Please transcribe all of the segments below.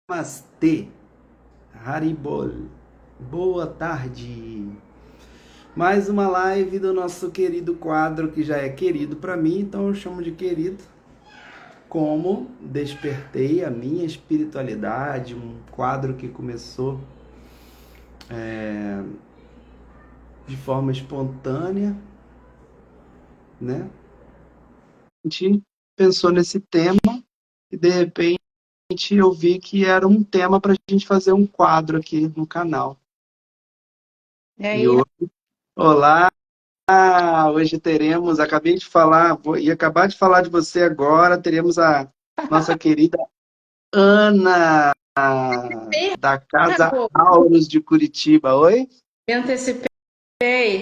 Namastê, Haribol, boa tarde. Mais uma live do nosso querido quadro que já é querido para mim, então eu chamo de querido. Como despertei a minha espiritualidade, um quadro que começou de forma espontânea, né? A gente pensou nesse tema e de repente eu vi que era um tema para a gente fazer um quadro aqui no canal. E E aí, hoje, olá. Hoje teremos, acabei de falar, ia acabar de falar de você agora, teremos a nossa querida Ana, bem da Casa rápido, Auros de Curitiba. Oi? me antecipei.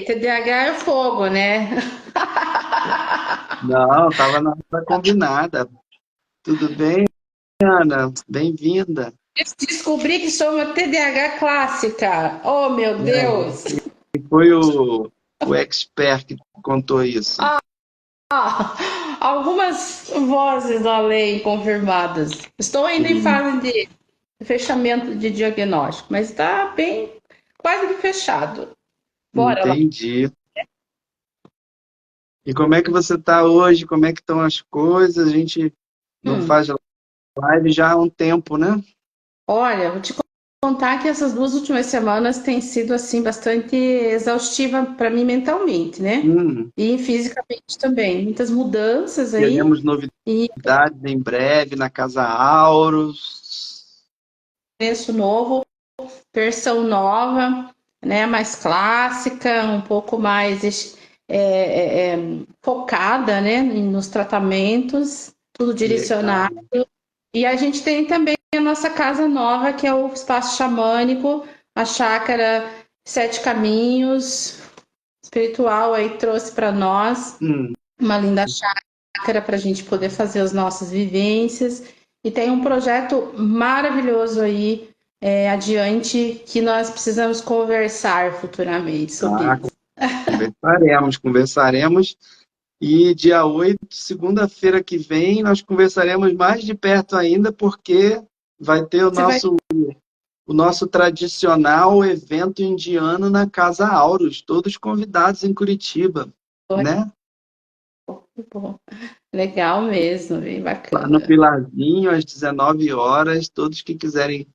TDAH é fogo, né? Não, estava na hora combinada. Tudo bem, Ana? Bem-vinda. Descobri que sou uma TDAH clássica. Oh, meu É, Deus! e foi o expert que contou isso. Ah, algumas vozes da lei confirmadas. Estou ainda em Sim, fase de fechamento de diagnóstico, mas está bem, quase que fechado. Bora lá. entendi. E como é que você está hoje? Como é que estão as coisas? A gente não Hum. faz live já há um tempo, né? Olha, vou te contar que essas duas últimas semanas têm sido assim bastante exaustiva para mim mentalmente, né? Hum. E fisicamente também. Muitas mudanças aí Teremos e novidades em breve na Casa Auros. preço novo, versão nova, né? Mais clássica, um pouco mais focada, né? Nos tratamentos, tudo Legal. direcionado. E a gente tem também a nossa casa nova, que é o espaço xamânico, a chácara Sete Caminhos, espiritual aí trouxe para nós Hum, uma linda chácara para a gente poder fazer as nossas vivências. E tem um projeto maravilhoso aí adiante que nós precisamos conversar futuramente sobre tá, isso. conversaremos. E dia 8, segunda-feira que vem, nós conversaremos mais de perto ainda, porque vai ter Você vai. o nosso tradicional evento indiano na Casa Auros, todos convidados em Curitiba, né? Bom, legal mesmo, bem Lá no bacana. Pilarzinho, às 19 horas, todos que quiserem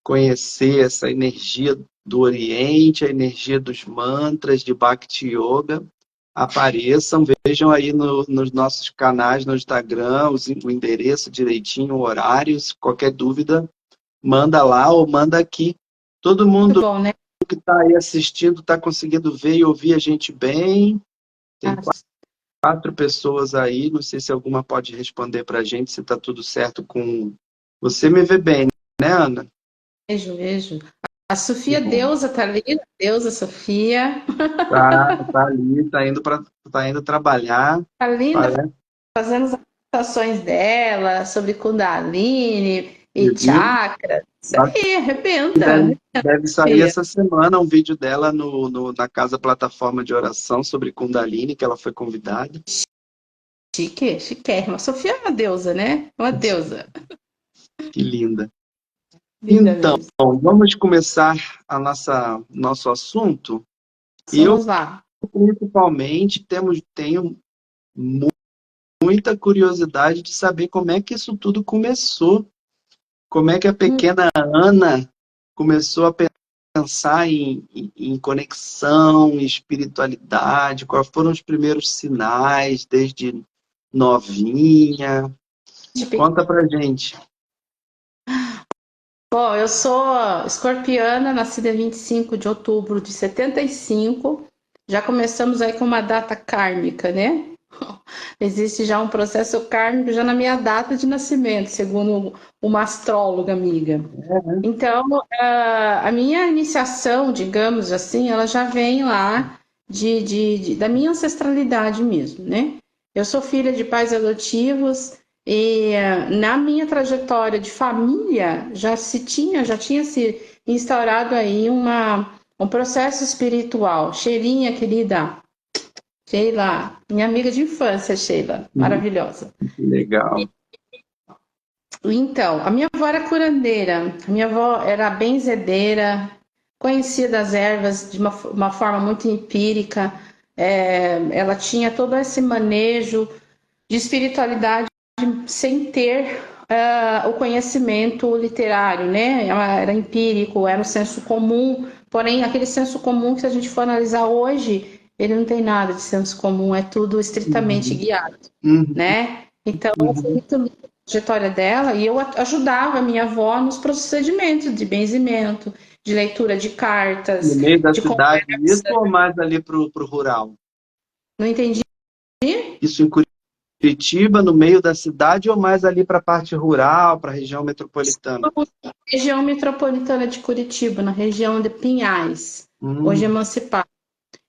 conhecer essa energia do Oriente, a energia dos mantras, de Bhakti Yoga, apareçam, vejam aí nos nossos canais no Instagram, o endereço direitinho, o horário, se qualquer dúvida, manda lá ou manda aqui. Todo Muito mundo bom, né? que está aí assistindo está conseguindo ver e ouvir a gente bem. Tem Ah, 4 pessoas aí, não sei se alguma pode responder para a gente se está tudo certo com... Você me vê bem, né, Ana? vejo, vejo. A Que Sofia bom. Deusa tá ali, Deusa Sofia. Tá ali, tá indo trabalhar. Tá linda Parece fazendo as apresentações dela sobre Kundalini que e viu. chakra. Isso aí, arrebenta. Deve sair Sofia. essa semana um vídeo dela na Casa Plataforma de Oração sobre Kundalini, que ela foi convidada. Chique, chiquérrima. Sofia é uma deusa, né? Uma deusa. Que linda. Linda Então, mesmo. vamos começar nosso assunto. Eu, Vamos lá. principalmente, tenho muita curiosidade de saber como é que isso tudo começou. Como é que a pequena Ana começou a pensar em conexão, em espiritualidade? Quais foram os primeiros sinais desde novinha? Conta pra gente. Bom, eu sou escorpiana, nascida em 25 de outubro de 75. Já começamos aí com uma data kármica, né? Existe já um processo kármico já na minha data de nascimento, segundo uma astróloga amiga. Então, a minha iniciação, digamos assim, ela já vem lá da minha ancestralidade mesmo, né? Eu sou filha de pais adotivos e na minha trajetória de família já tinha se instaurado aí um processo espiritual. Cheirinha, querida, Sheila, minha amiga de infância, Sheila, maravilhosa. Que legal. Então, a minha avó era curandeira, a minha avó era benzedeira, conhecia das ervas de uma forma muito empírica, ela tinha todo esse manejo de espiritualidade sem ter o conhecimento literário, né? Ela era empírico, era um senso comum, porém aquele senso comum que se a gente for analisar hoje, ele não tem nada de senso comum, é tudo estritamente Uhum, guiado, uhum, né? Então, foi uhum. muito linda a trajetória dela e eu ajudava a minha avó nos procedimentos de benzimento, de leitura de No cartas, meio da de cidade, isso conversa. ou mais ali pro rural? Não entendi? Isso em Curitiba, no meio da cidade, ou mais ali para a parte rural, para a região metropolitana? Região metropolitana de Curitiba, na região de Pinhais, hoje Hum, emancipada.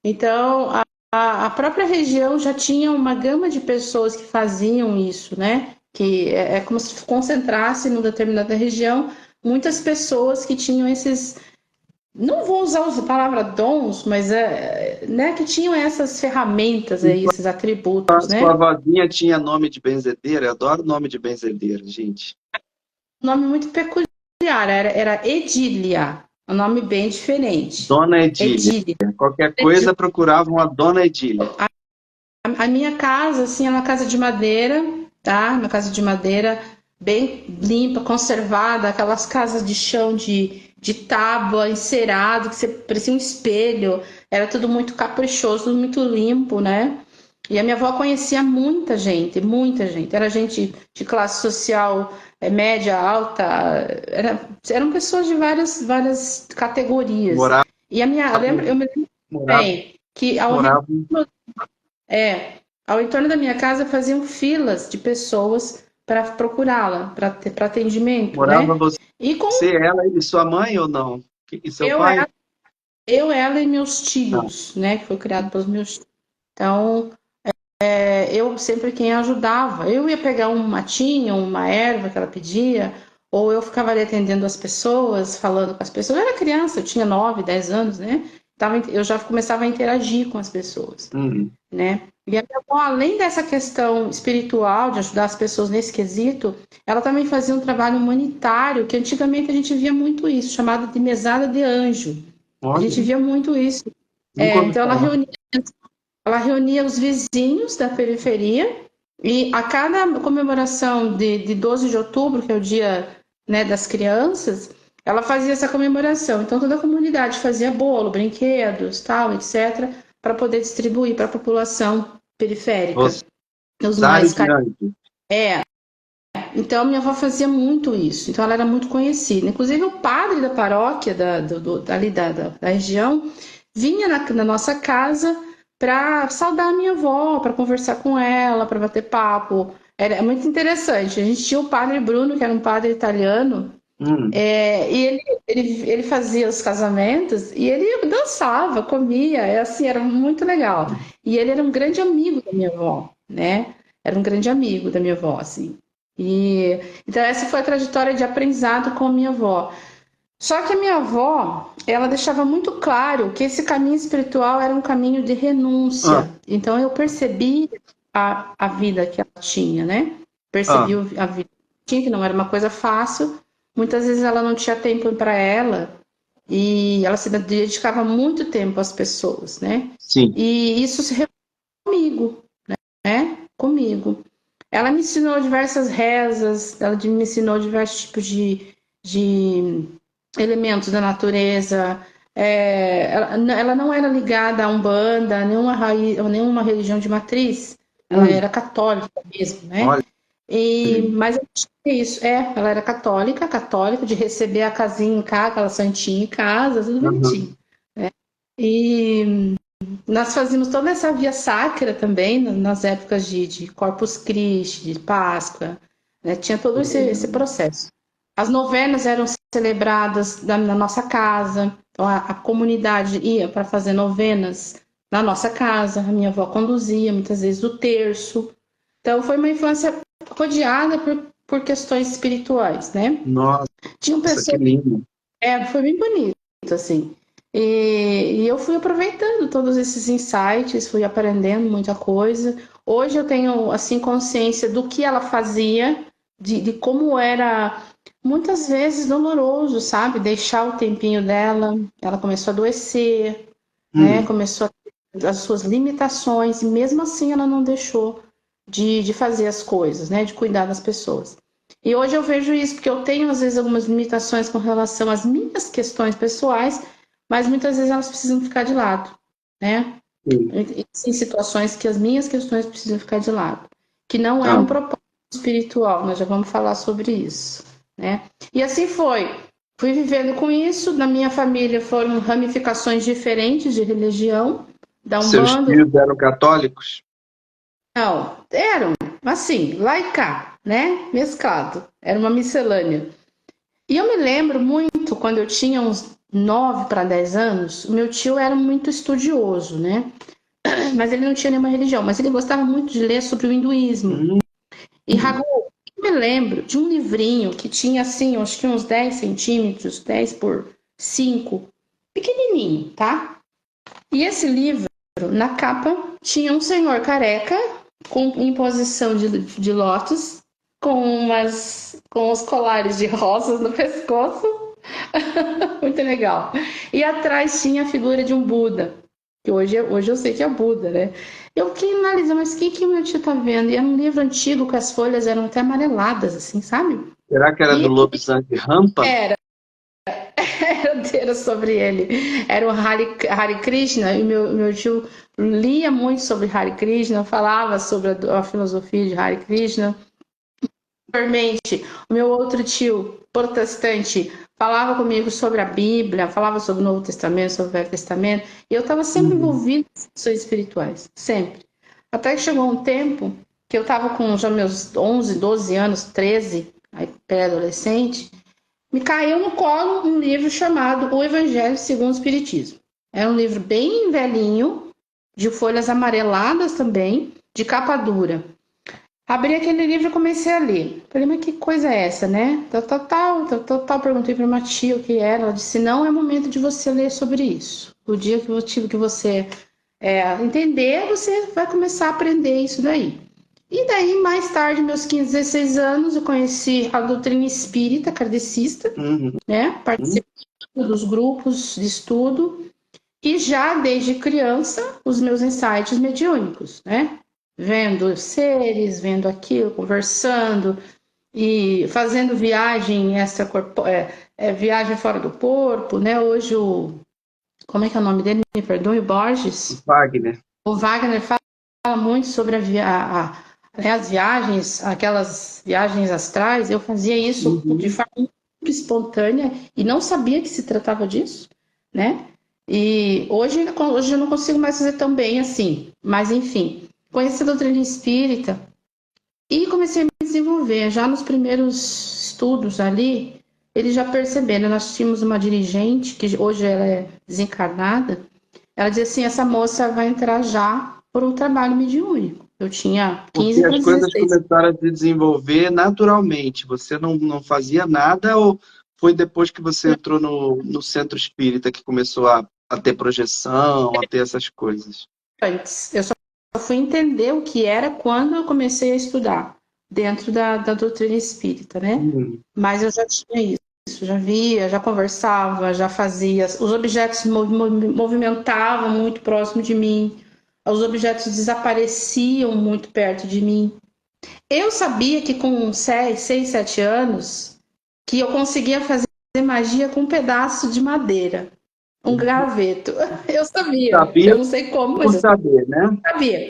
Então, a própria região já tinha uma gama de pessoas que faziam isso, né? Que é como se concentrasse numa determinada região muitas pessoas que tinham esses, não vou usar a palavra dons, mas né, que tinham essas ferramentas e aí, esses atributos, sua né? vozinha tinha nome de benzedeira? Eu adoro nome de benzedeira, gente. Um nome muito peculiar, era Edília, um nome bem diferente. Dona Edília. Edília. Qualquer coisa procuravam a Dona Edília. A minha casa, assim, é uma casa de madeira, tá? Uma casa de madeira bem limpa, conservada, aquelas casas de chão de tábua, encerado, que você parecia um espelho. Era tudo muito caprichoso, tudo muito limpo, né? E a minha avó conhecia muita gente, muita gente. Era gente de classe social média, alta, eram pessoas de várias categorias. Moravam, E eu me lembro moravam, bem que ao moravam, ao entorno da minha casa faziam filas de pessoas para procurá-la, para atendimento, morava né? E com você, ela e sua mãe ou não? E seu eu, pai? ela e meus Não. tios, né? Que foi criado pelos meus tios. Então, eu sempre quem ajudava. Eu ia pegar um matinho, uma erva que ela pedia, ou eu ficava ali atendendo as pessoas, falando com as pessoas. Eu era criança, eu tinha 9, 10 anos, né? Eu já começava a interagir com as pessoas. Hum, Né? E a minha avó, além dessa questão espiritual, de ajudar as pessoas nesse quesito, ela também fazia um trabalho humanitário, que antigamente a gente via muito isso, chamado de mesada de anjo. A gente olha, via muito isso. nunca ouvi Então falar. ela reunia os vizinhos da periferia e a cada comemoração de 12 de outubro, que é o dia, né, das crianças, ela fazia essa comemoração. Então toda a comunidade fazia bolo, brinquedos, tal, etc, para poder distribuir para a população periférica, os Rosário mais de carentes. Anjos. Então minha avó fazia muito isso. Então ela era muito conhecida. Inclusive o padre da paróquia ali da região vinha na nossa casa para saudar a minha avó, para conversar com ela, para bater papo. Era muito interessante. A gente tinha o padre Bruno, que era um padre italiano, Hum, e ele fazia os casamentos e ele dançava, comia, assim, era muito legal. E ele era um grande amigo da minha avó, né? Era um grande amigo da minha avó, assim. E então essa foi a trajetória de aprendizado com a minha avó. Só que a minha avó, ela deixava muito claro que esse caminho espiritual era um caminho de ah, renúncia. Então eu percebi a vida que ela tinha, né? ah, Percebi a vida que tinha, que não era uma coisa fácil. Muitas vezes ela não tinha tempo para ela e ela se dedicava muito tempo às pessoas, né? sim. E isso se refletiu comigo, né? Comigo. Ela me ensinou diversas rezas, ela me ensinou diversos tipos de elementos da natureza. Ela não era ligada a Umbanda, nenhuma raiz, ou nenhuma religião de matriz. Ela Hum, era católica mesmo, né? olha, Mas eu tinha isso, ela era católica, de receber a casinha em casa, aquela santinha em casa, tudo bonitinho. uhum, E nós fazíamos toda essa via sacra também, nas épocas de Corpus Christi, de Páscoa, né? Tinha todo esse processo. As novenas eram celebradas na nossa casa, então a comunidade ia para fazer novenas na nossa casa, a minha avó conduzia muitas vezes o terço. Então foi uma infância rodeada por questões espirituais, né? nossa, Tinham que pessoas, lindo. foi bem bonito, assim. E eu fui aproveitando todos esses insights, fui aprendendo muita coisa. Hoje eu tenho assim consciência do que ela fazia, de como era muitas vezes doloroso, sabe? Deixar o tempinho dela, ela começou a adoecer, né? Começou a ter as suas limitações, e mesmo assim ela não deixou de fazer as coisas, né? De cuidar das pessoas. E hoje eu vejo isso, porque eu tenho às vezes algumas limitações com relação às minhas questões pessoais, mas muitas vezes elas precisam ficar de lado, né? Em situações que as minhas questões precisam ficar de lado, que não é um propósito espiritual, nós já vamos falar sobre isso, né? E assim foi. Fui vivendo com isso, na minha família foram ramificações diferentes de religião, da Seus Umbanda, tios eram católicos? não, eram, assim, lá e cá, né? Mesclado, era uma miscelânea. E eu me lembro muito, quando eu tinha uns 9 para 10 anos, o meu tio era muito estudioso, né? Mas ele não tinha nenhuma religião, mas ele gostava muito de ler sobre o hinduísmo. E Ragu, eu me lembro de um livrinho que tinha assim, acho que uns 10 centímetros, 10 por 5, pequenininho, tá? E esse livro, na capa, tinha um senhor careca em posição de lótus, com os colares de rosas no pescoço. Muito legal. E atrás tinha a figura de um Buda, que hoje eu sei que é Buda, né? Eu fiquei analisando, mas o que o meu tio tá vendo? E era um livro antigo, que as folhas eram até amareladas, assim, sabe? Será que era do E Lobisomem Rampa? era sobre ele. Era o Hare Krishna, e meu tio lia muito sobre Hare Krishna, falava sobre a filosofia de Hare Krishna. Anteriormente, o meu outro tio, protestante, falava comigo sobre a Bíblia, falava sobre o Novo Testamento, sobre o Velho Testamento, e eu estava sempre envolvida em questões espirituais, sempre. Até que chegou um tempo que eu estava com já meus 11, 12 anos, 13, pré-adolescente, me caiu no colo um livro chamado O Evangelho segundo o Espiritismo. É um livro bem velhinho, de folhas amareladas também, de capa dura. Abri aquele livro e comecei a ler. Falei, mas que coisa é essa, né? Tal. Perguntei para uma tia o que era. Ela disse, não é momento de você ler sobre isso. O dia que você entender, você vai começar a aprender isso daí. E daí, mais tarde, meus 15, 16 anos, eu conheci a doutrina espírita, kardecista, né? Participei dos grupos de estudo. E já desde criança, os meus insights mediúnicos, né? Vendo seres, vendo aquilo, conversando e fazendo viagem viagem fora do corpo, né? Hoje como é que é o nome dele? Me perdoe, o Borges. Wagner. O Wagner fala muito sobre as viagens, aquelas viagens astrais. Eu fazia isso de forma muito espontânea e não sabia que se tratava disso, né? E hoje eu não consigo mais fazer tão bem assim, mas enfim, conheci a doutrina espírita e comecei a me desenvolver. Já nos primeiros estudos ali, eles já perceberam, nós tínhamos uma dirigente, que hoje ela é desencarnada, ela dizia assim, essa moça vai entrar já por um trabalho mediúnico. Eu tinha Porque 15 para as coisas 16. começaram a se desenvolver naturalmente. Você não fazia nada ou foi depois que você entrou no centro espírita que começou a ter projeção, a ter essas coisas? Antes, eu só fui entender o que era quando eu comecei a estudar dentro da doutrina espírita, né? Mas eu já tinha isso, já via, já conversava, já fazia. Os objetos se movimentavam muito próximo de mim, os objetos desapareciam muito perto de mim. Eu sabia que com 6, 7 anos, que eu conseguia fazer magia com um pedaço de madeira, um graveto. Eu sabia, Sabia eu não sei como, por mas eu saber, né? sabia.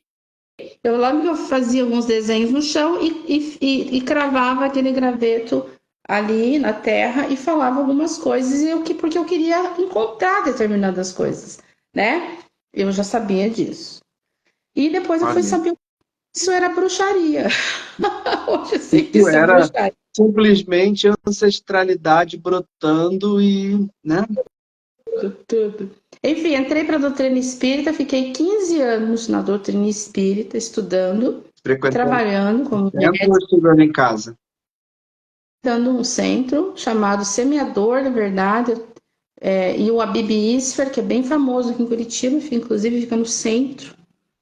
Eu logo que eu fazia alguns desenhos no chão e cravava aquele graveto ali na terra e falava algumas coisas porque eu queria encontrar determinadas coisas, né? Eu já sabia disso. E depois eu fui Olha, saber que isso era bruxaria. Hoje eu sei que isso isso é era bruxaria. simplesmente ancestralidade brotando e, né? Tudo. Enfim, entrei para a doutrina espírita, fiquei 15 anos na doutrina espírita, estudando, Frequentando trabalhando como centro ou estudando em casa? dando um centro chamado Semeador, na verdade, e o Abib Isfer, que é bem famoso aqui em Curitiba, inclusive fica no centro.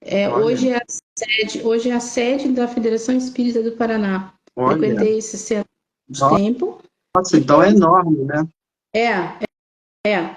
Olha, Hoje é a sede da Federação Espírita do Paraná. Olha, frequentei esse centro de nossa, tempo. então é Depois, enorme, né? é.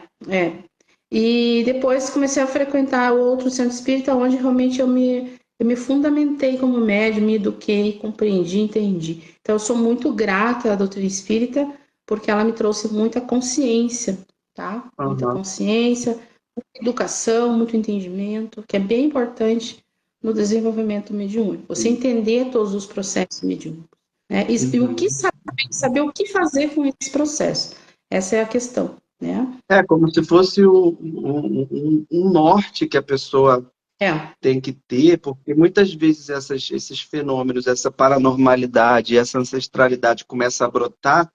E depois comecei a frequentar outro centro espírita, onde realmente eu me fundamentei como médium, me eduquei, compreendi, entendi. Então, eu sou muito grata à doutrina espírita, porque ela me trouxe muita consciência, tá? Muita Aham. consciência, muita educação, muito entendimento, que é bem importante no desenvolvimento mediúnico. Você entender todos os processos mediúnicos, né? E o que Uhum. saber o que fazer com esse processo. Essa é a questão, né? É como se fosse um norte que a pessoa É. tem que ter, porque muitas vezes esses fenômenos, essa paranormalidade, essa ancestralidade começa a brotar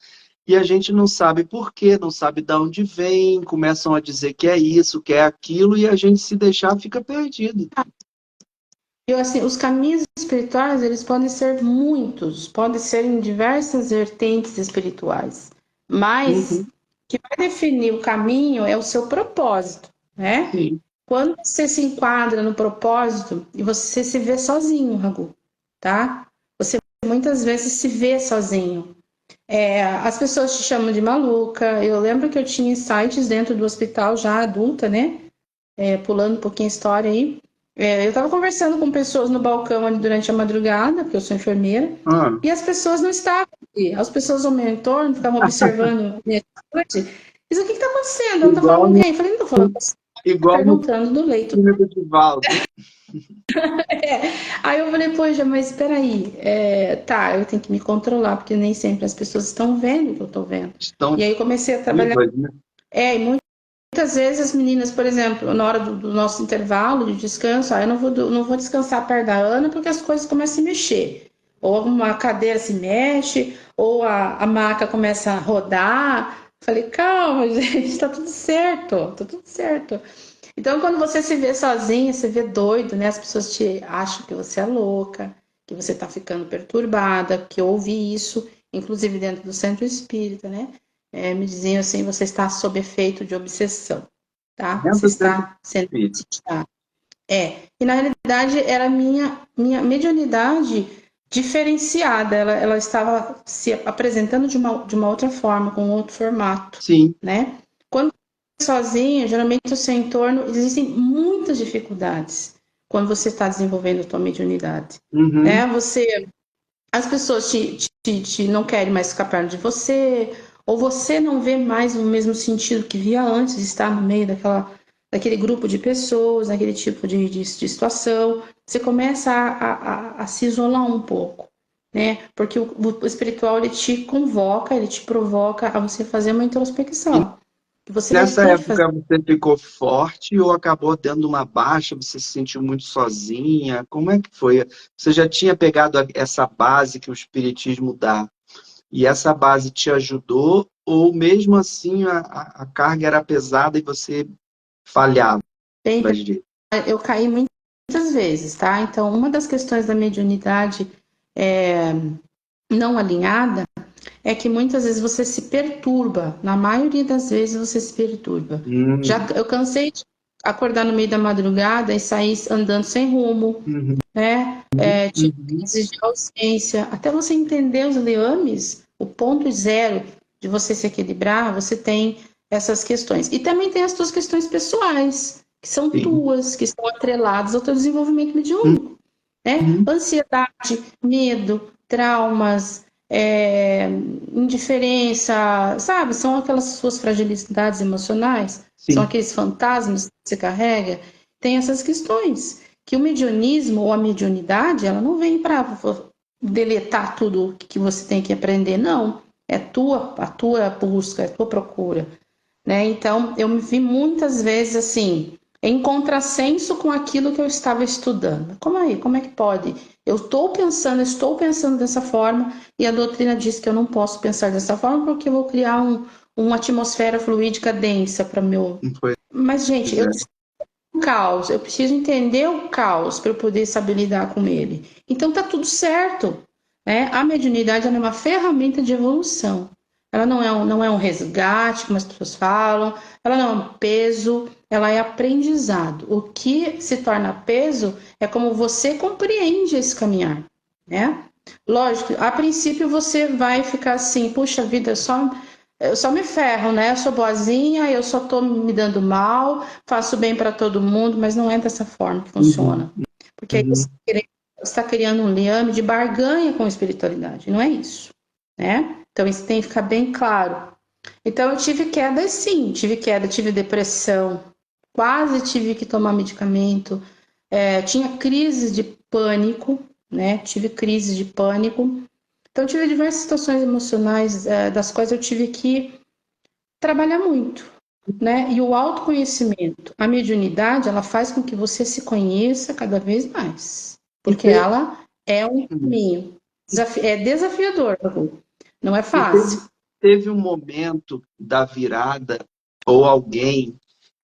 e a gente não sabe por quê, não sabe de onde vem, começam a dizer que é isso, que é aquilo, e a gente se deixar fica perdido. Eu, assim, os caminhos espirituais, eles podem ser muitos, podem ser em diversas vertentes espirituais, mas Uhum, o que vai definir o caminho é o seu propósito, né? sim. Quando você se enquadra no propósito e você se vê sozinho, Ragu, tá? Você muitas vezes se vê sozinho. As pessoas te chamam de maluca. Eu lembro que eu tinha insights dentro do hospital já adulta, né? Pulando um pouquinho a história aí. Eu estava conversando com pessoas no balcão ali durante a madrugada, porque eu sou enfermeira, Ah, e as pessoas não estavam aqui. As pessoas ao meu entorno ficavam observando minha noite. Diz, o que está acontecendo? Ela está falando igual com no, quem? Eu falei, não estou falando com você, tá igual no perguntando do leito. filme do Divaldo. Aí eu falei, poxa, mas espera aí, tá, eu tenho que me controlar, porque nem sempre as pessoas estão vendo o que eu estou vendo. E Estão aí comecei a trabalhar. vivas, né? E muitas vezes as meninas, por exemplo, na hora do nosso intervalo de descanso, eu não vou descansar perto da Ana porque as coisas começam a se mexer. Ou uma cadeira se mexe, ou a maca começa a rodar. Falei, calma, gente, tá tudo certo, tá tudo certo. Então, quando você se vê sozinha, você vê doido, né? As pessoas te acham que você é louca, que você tá ficando perturbada, que eu ouvi isso, inclusive dentro do centro espírita, né? Me diziam assim, você está sob efeito de obsessão, tá? Você Dentro do centro está sendo espírita. obsediado. E na realidade era a minha mediunidade diferenciada, ela estava se apresentando de uma outra forma, com outro formato, Sim. né? Quando você está sozinho, geralmente o seu entorno, existem muitas dificuldades quando você está desenvolvendo a sua mediunidade, Uhum. né? As pessoas não querem mais ficar perto de você, ou você não vê mais o mesmo sentido que via antes de estar no meio daquele grupo de pessoas, daquele tipo de situação. Você começa a se isolar um pouco, né? Porque o espiritual, ele te convoca, ele te provoca a você fazer uma introspecção. Que você vai Nessa ter que fazer. época você ficou forte ou acabou dando uma baixa, você se sentiu muito sozinha? Como é que foi? Você já tinha pegado essa base que o Espiritismo dá e essa base te ajudou ou mesmo assim a carga era pesada e você falhava às vezes? Eu caí muitas vezes, tá? Então, uma das questões da mediunidade não alinhada é que muitas vezes você se perturba. Na maioria das vezes você se perturba. Já Hum, eu cansei de acordar no meio da madrugada e sair andando sem rumo, uhum, né? Tive uhum, crises de ausência. Até você entender os liames, o ponto zero de você se equilibrar, você tem essas questões. E também tem as suas questões pessoais, que são sim. tuas, que estão atreladas ao teu desenvolvimento mediúnico, né? Uhum, Ansiedade, medo, traumas, indiferença, sabe? São aquelas suas fragilidades emocionais, são sim. aqueles fantasmas que você carrega. Tem essas questões que o mediunismo ou a mediunidade, ela não vem para deletar tudo que você tem que aprender, não. É a tua busca, é a tua procura, né? Então, eu me vi muitas vezes assim, em contrassenso com aquilo que eu estava estudando. Como é que pode? Estou pensando dessa forma, e a doutrina diz que eu não posso pensar dessa forma porque eu vou criar uma atmosfera fluídica densa para meu. Pois Mas, gente, eu é. preciso do caos, eu preciso entender o caos para eu poder saber lidar com ele. Então tá tudo certo, né? A mediunidade é uma ferramenta de evolução. Ela não é um resgate, como as pessoas falam, ela não é um peso, ela é aprendizado. O que se torna peso é como você compreende esse caminhar, né? Lógico, a princípio você vai ficar assim, puxa vida, eu só me ferro, né? Eu sou boazinha, eu só tô me dando mal, faço bem para todo mundo, mas não é dessa forma que Uhum, funciona. Porque aí uhum, você está criando um liame de barganha com a espiritualidade, não é isso, né? Então isso tem que ficar bem claro. Então eu tive queda, sim, tive queda, tive depressão, quase tive que tomar medicamento, tinha crises de pânico, né? Tive crises de pânico. Então, tive diversas situações emocionais das quais eu tive que trabalhar muito, né? E o autoconhecimento, a mediunidade, ela faz com que você se conheça cada vez mais, E porque ela é um caminho, é desafiador, não é e fácil. teve um momento da virada ou alguém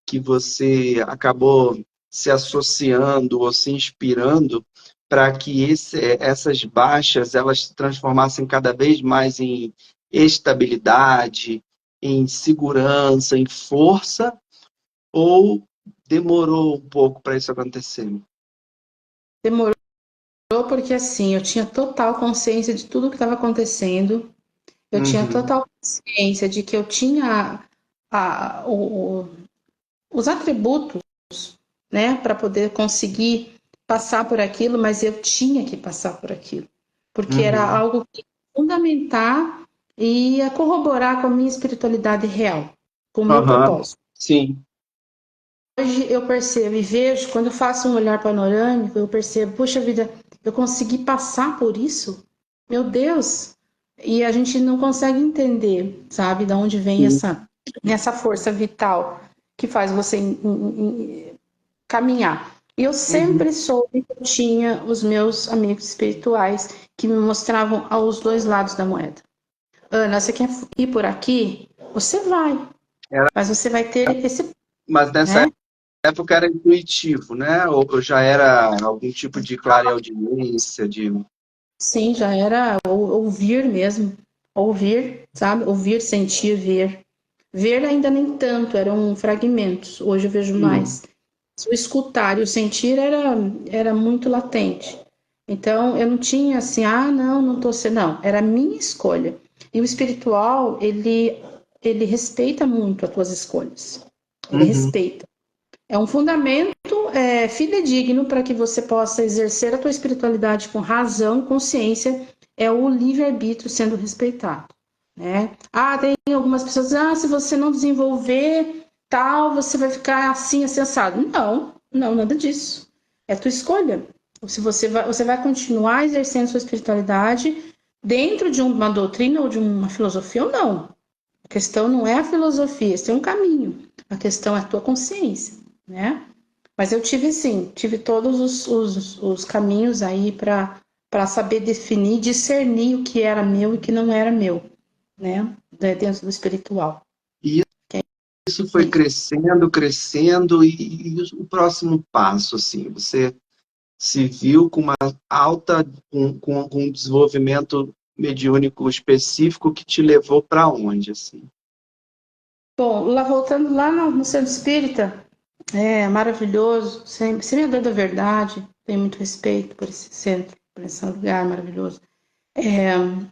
que você acabou se associando ou se inspirando para que essas baixas elas se transformassem cada vez mais em estabilidade, em segurança, em força, ou demorou um pouco para isso acontecer? Demorou porque assim, eu tinha total consciência de tudo que estava acontecendo, eu tinha Uhum, total consciência de que eu tinha a, o, os atributos, né, para poder conseguir passar por aquilo, mas eu tinha que passar por aquilo, porque era uhum, algo que ia fundamentar e ia corroborar com a minha espiritualidade real, com o meu aham, propósito. sim. Hoje eu percebo e vejo, quando eu faço um olhar panorâmico, eu percebo, puxa vida, eu consegui passar por isso? Meu Deus! E a gente não consegue entender, sabe, de onde vem Sim. essa força vital que faz você caminhar. E eu Uhum. sempre soube que eu tinha os meus amigos espirituais que me mostravam os dois lados da moeda. Ana, você quer ir por aqui? Você vai, Era, mas você vai ter esse, mas nessa né? época era intuitivo, né? Ou já era algum tipo de clareaudiência, de... Sim, já era ouvir mesmo. Ouvir, sabe? Ouvir, sentir, ver. Ver ainda nem tanto, eram fragmentos. Hoje eu vejo Uhum. mais. O escutar e o sentir era muito latente. Então, eu não tinha assim, não, não tô sendo. Não, era a minha escolha. E o espiritual, ele respeita muito as tuas escolhas. Ele Uhum. respeita. É um fundamento fidedigno para que você possa exercer a tua espiritualidade com razão, consciência, é o livre-arbítrio sendo respeitado, né? Tem algumas pessoas, se você não desenvolver tal, você vai ficar assim, assensado. Não, não, nada disso. É tua escolha. Se você vai continuar exercendo sua espiritualidade dentro de uma doutrina ou de uma filosofia ou não. A questão não é a filosofia, esse é um caminho. A questão é a tua consciência, né? Mas eu tive sim, tive todos os caminhos aí para saber definir, discernir o que era meu e o que não era meu, né? Dentro do espiritual. E isso foi crescendo, crescendo, e o próximo passo, assim, você se viu com uma alta, com um desenvolvimento mediúnico específico que te levou para onde, assim? Bom, lá voltando lá no centro espírita, é maravilhoso, sem medo da verdade, tenho muito respeito por esse centro, por esse lugar maravilhoso.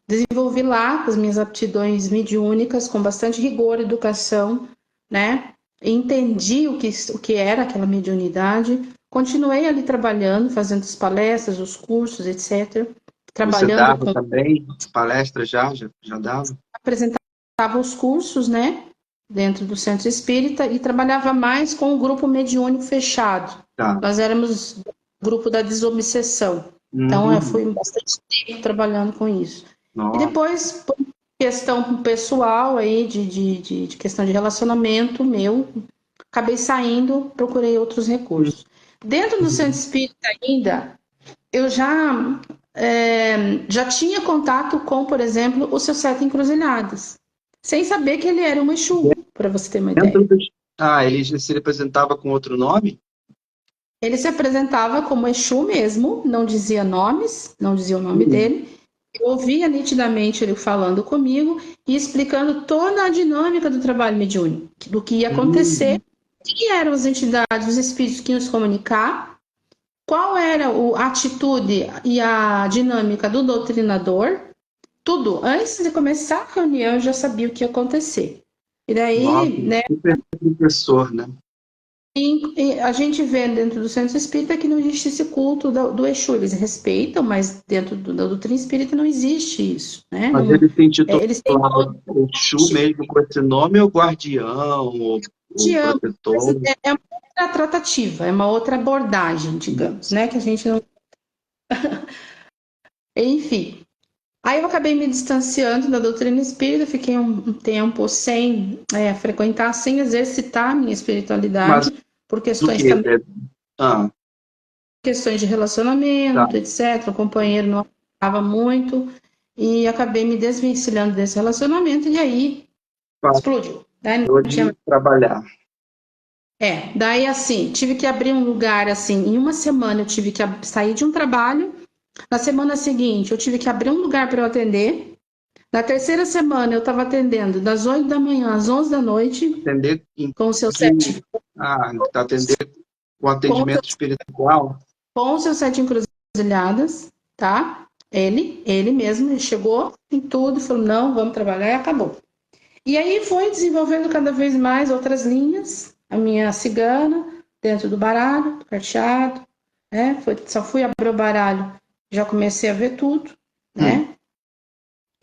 Desenvolvi lá as minhas aptidões mediúnicas com bastante rigor, educação, né? Entendi o que era aquela mediunidade. Continuei ali trabalhando, fazendo as palestras, os cursos, etc. Você Trabalhando dava com, também palestras já dava? apresentava os cursos, né? Dentro do centro espírita e trabalhava mais com o grupo mediúnico fechado. Tá. Nós éramos grupo da desobsessão. Então, eu Uhum. fui bastante tempo trabalhando com isso. E Nossa. depois, por questão pessoal aí, de questão de relacionamento meu, acabei saindo, procurei outros recursos. Dentro do centro Uhum. espírita ainda, eu já tinha contato com, por exemplo, o seu Sete Encruzilhadas, sem saber que ele era um Exu, para você ter uma Dentro ideia. dos... ele já se representava com outro nome? Ele se apresentava como Exu mesmo, não dizia nomes, não dizia o nome Uhum. dele. Eu ouvia nitidamente ele falando comigo e explicando toda a dinâmica do trabalho mediúnico, do que ia acontecer, Uhum. quem eram as entidades, os espíritos que iam se comunicar, qual era a atitude e a dinâmica do doutrinador. Tudo. Antes de começar a reunião, eu já sabia o que ia acontecer. E Nossa, daí, né, super professor, né? e a gente vê dentro do centro espírita que não existe esse culto do Exu. Eles respeitam, mas dentro da doutrina espírita não existe isso, né? Mas Não, ele se eles têm intitulava Exu mesmo com esse nome, ou guardião, ou amo, mas protetor? é uma outra tratativa, é uma outra abordagem, digamos, né? Que a gente não. Enfim. Aí eu acabei me distanciando da doutrina espírita, fiquei um tempo sem frequentar, sem exercitar a minha Mas espiritualidade, por do questões que? também, Ah, questões de tá. relacionamento, etc. O companheiro não estava muito, e acabei me desvencilhando desse relacionamento, e aí explodiu. Daí não Parou tinha. de trabalhar. Daí assim, tive que abrir um lugar assim, em uma semana eu tive que sair de um trabalho, na semana seguinte eu tive que abrir um lugar para eu atender. Na terceira semana, eu estava atendendo das 8 da manhã às 11 da noite, Atender em com os seus que... sete, Tá atendendo com com, atendimento espiritual? com os seus sete encruzilhadas, tá? Ele mesmo, ele chegou em tudo, falou, não, vamos trabalhar e acabou. E aí foi desenvolvendo cada vez mais outras linhas, a minha cigana, dentro do baralho, do carteado, né? Só fui abrir o baralho, já comecei a ver tudo, Hum, né?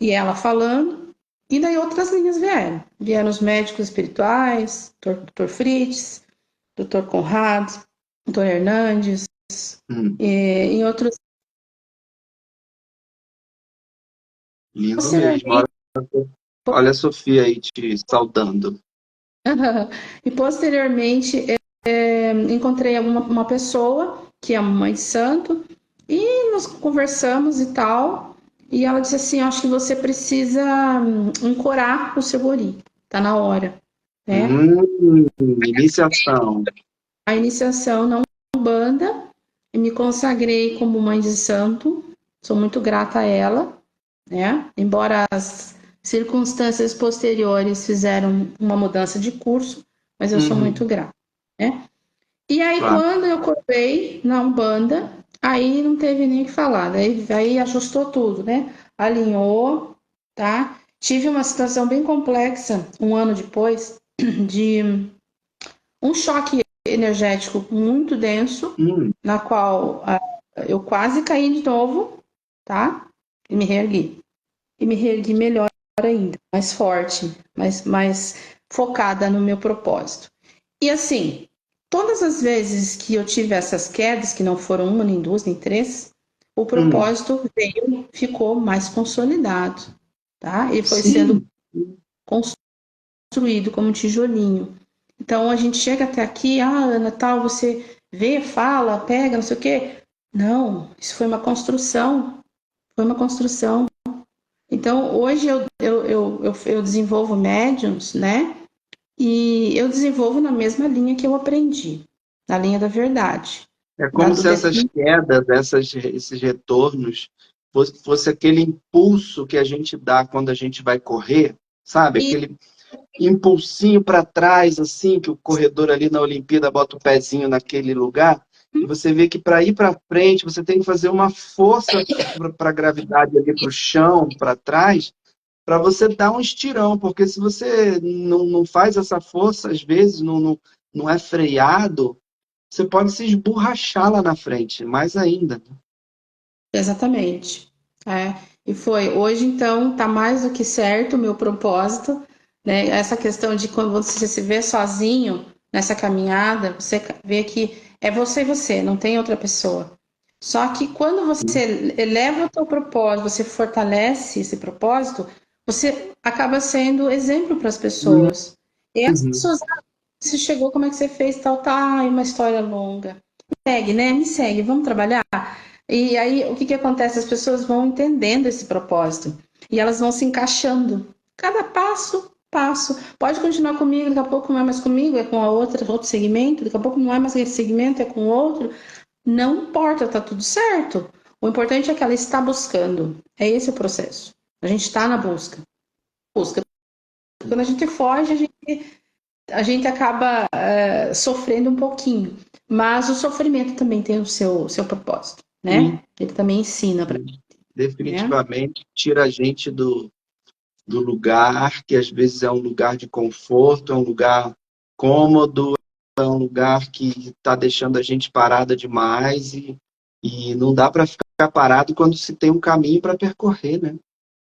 E ela falando, e daí outras linhas vieram. Vieram os médicos espirituais, Dr. Fritz, Dr. Conrado, Dr. Hernandes, hum. e em outros. Lindo mesmo. Posteriormente, Olha a Sofia aí te saudando. e posteriormente encontrei uma pessoa que é uma mãe de santo e nos conversamos e tal. E ela disse assim: acho que você precisa ancorar o seu guri, tá na hora, né? Iniciação. A iniciação na Umbanda e me consagrei como mãe de santo. Sou muito grata a ela, né? Embora as circunstâncias posteriores fizeram uma mudança de curso, mas eu sou muito Uhum, grata, né? E aí claro. quando eu cortei na Umbanda, aí não teve nem o que falar, aí ajustou tudo, né? Alinhou, tá? Tive uma situação bem complexa um ano depois de um choque energético muito denso, Hum, na qual eu quase caí de novo, tá? E me reergui. E me reergui melhor ainda, mais forte, mais focada no meu propósito. E assim, todas as vezes que eu tive essas quedas, que não foram uma, nem duas, nem três, o hum. propósito veio, ficou mais consolidado, tá? E foi sendo Sim. construído como um tijolinho. Então a gente chega até aqui, Ana, tal, você vê, fala, pega, não sei o quê. Não, isso foi uma construção, foi uma construção. Então hoje eu desenvolvo médiums, né? E eu desenvolvo na mesma linha que eu aprendi, na linha da verdade, É da, como do se essas definitivo. quedas, esses retornos, fosse aquele impulso que a gente dá quando a gente vai correr, sabe? Aquele impulsinho para trás, assim, que o corredor ali na Olimpíada bota o pezinho naquele lugar, e você vê que para ir para frente você tem que fazer uma força para a gravidade ali para o chão, para trás, para você dar um estirão, porque se você não faz essa força, às vezes não é freado, você pode se esborrachar lá na frente, mais ainda. Exatamente. E foi. Hoje, então, está mais do que certo o meu propósito, né? Essa questão de quando você se vê sozinho nessa caminhada, você vê que é você e você, não tem outra pessoa. Só que quando você eleva o teu propósito, você fortalece esse propósito, você acaba sendo exemplo para as pessoas. E as Uhum. pessoas, você chegou, como é que você fez, tal, tá, é uma história longa. Segue, né? Me segue, vamos trabalhar. E aí, o que que acontece? As pessoas vão entendendo esse propósito e elas vão se encaixando. Cada passo, passo. Pode continuar comigo, daqui a pouco não é mais comigo, é com a outra, outro segmento, daqui a pouco não é mais esse segmento, é com outro. Não importa, tá tudo certo. O importante é que ela está buscando. É esse o processo. A gente está na busca. Busca. Quando a gente foge, a gente a gente acaba sofrendo um pouquinho. Mas o sofrimento também tem o seu propósito, Sim, né? Ele também ensina para né? definitivamente tira a gente do lugar que às vezes é um lugar de conforto, é um lugar cômodo, é um lugar que está deixando a gente parada demais e não dá para ficar parado quando se tem um caminho para percorrer, né?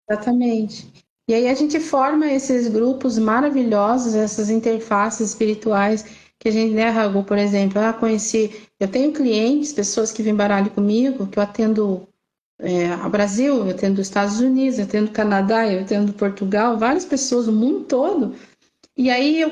Exatamente. E aí a gente forma esses grupos maravilhosos, essas interfaces espirituais que a gente, né, Raul, por exemplo, eu tenho clientes, pessoas que vêm baralho comigo, que eu atendo ao Brasil, eu atendo os Estados Unidos, eu atendo Canadá, eu atendo Portugal, várias pessoas do mundo todo. E aí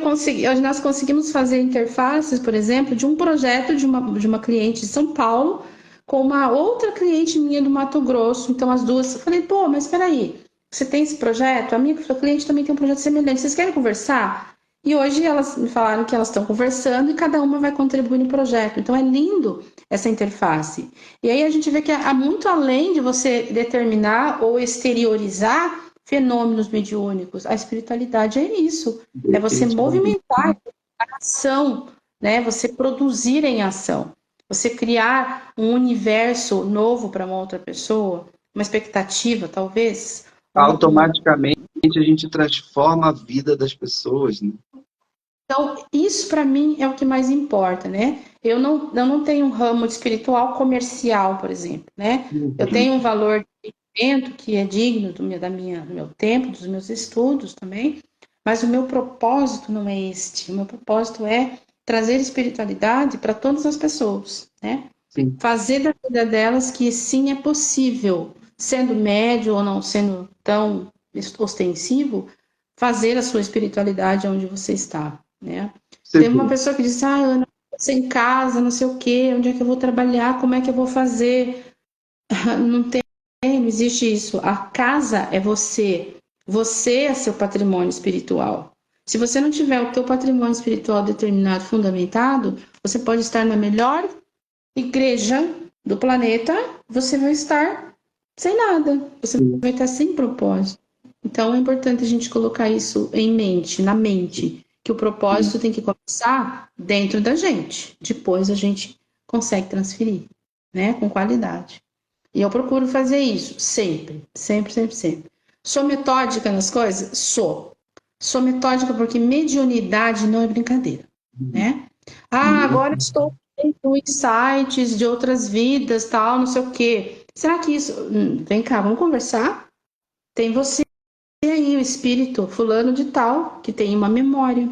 nós conseguimos fazer interfaces, por exemplo, de um projeto de uma cliente de São Paulo com uma outra cliente minha do Mato Grosso. Então as duas, eu falei, pô, mas espera aí, você tem esse projeto? A minha sua cliente também tem um projeto semelhante. Vocês querem conversar? E hoje elas me falaram que elas estão conversando e cada uma vai contribuir no projeto. Então é lindo essa interface. E aí a gente vê que há muito além de você determinar ou exteriorizar fenômenos mediúnicos. A espiritualidade é isso. É você Definitivamente. movimentar a ação, né? Você produzir em ação. Você criar um universo novo para uma outra pessoa, uma expectativa, talvez. Automaticamente a gente transforma a vida das pessoas, né? Então, isso para mim é o que mais importa, né? Eu não tenho um ramo de espiritual comercial, por exemplo, né? Eu Uhum. tenho um valor de investimento que é digno do meu tempo, dos meus estudos também, mas o meu propósito não é este. O meu propósito é trazer espiritualidade para todas as pessoas, né? Sim. Fazer da vida delas que sim é possível, sendo médio ou não sendo tão ostensivo, fazer a sua espiritualidade onde você está, né? Você Teve uma vê. pessoa que disse, Ana, sem casa, não sei o quê, onde é que eu vou trabalhar, como é que eu vou fazer? Não tem, não existe isso. A casa é você. Você é seu patrimônio espiritual. Se você não tiver o teu patrimônio espiritual determinado, fundamentado, você pode estar na melhor igreja do planeta, você vai estar sem nada. Você vai estar sem propósito. Então é importante a gente colocar isso em mente, na mente, que o propósito tem que começar dentro da gente. Depois a gente consegue transferir, né, com qualidade. E eu procuro fazer isso sempre, sempre, sempre, sempre. Sou metódica nas coisas? Sou. Sou metódica porque mediunidade não é brincadeira, né? Ah, agora estou tendo insights de outras vidas, tal, não sei o quê. Será que isso. Vem cá, vamos conversar? Tem você aí, o espírito fulano de tal, que tem uma memória.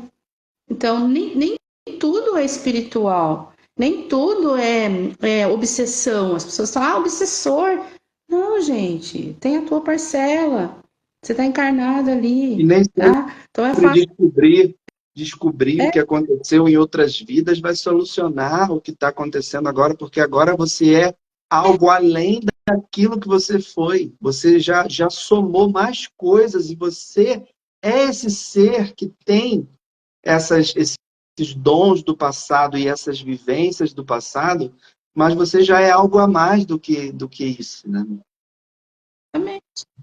Então, nem tudo é espiritual, nem tudo é obsessão. As pessoas falam, obsessor. Não, gente, tem a tua parcela. Você está encarnado E ali, nem tá? Então é sempre fácil. descobrir o que aconteceu em outras vidas vai solucionar o que está acontecendo agora, porque agora você é algo além daquilo que você foi. Você já somou mais coisas e você é esse ser que tem esses dons do passado e essas vivências do passado, mas você já é algo a mais do que isso, né?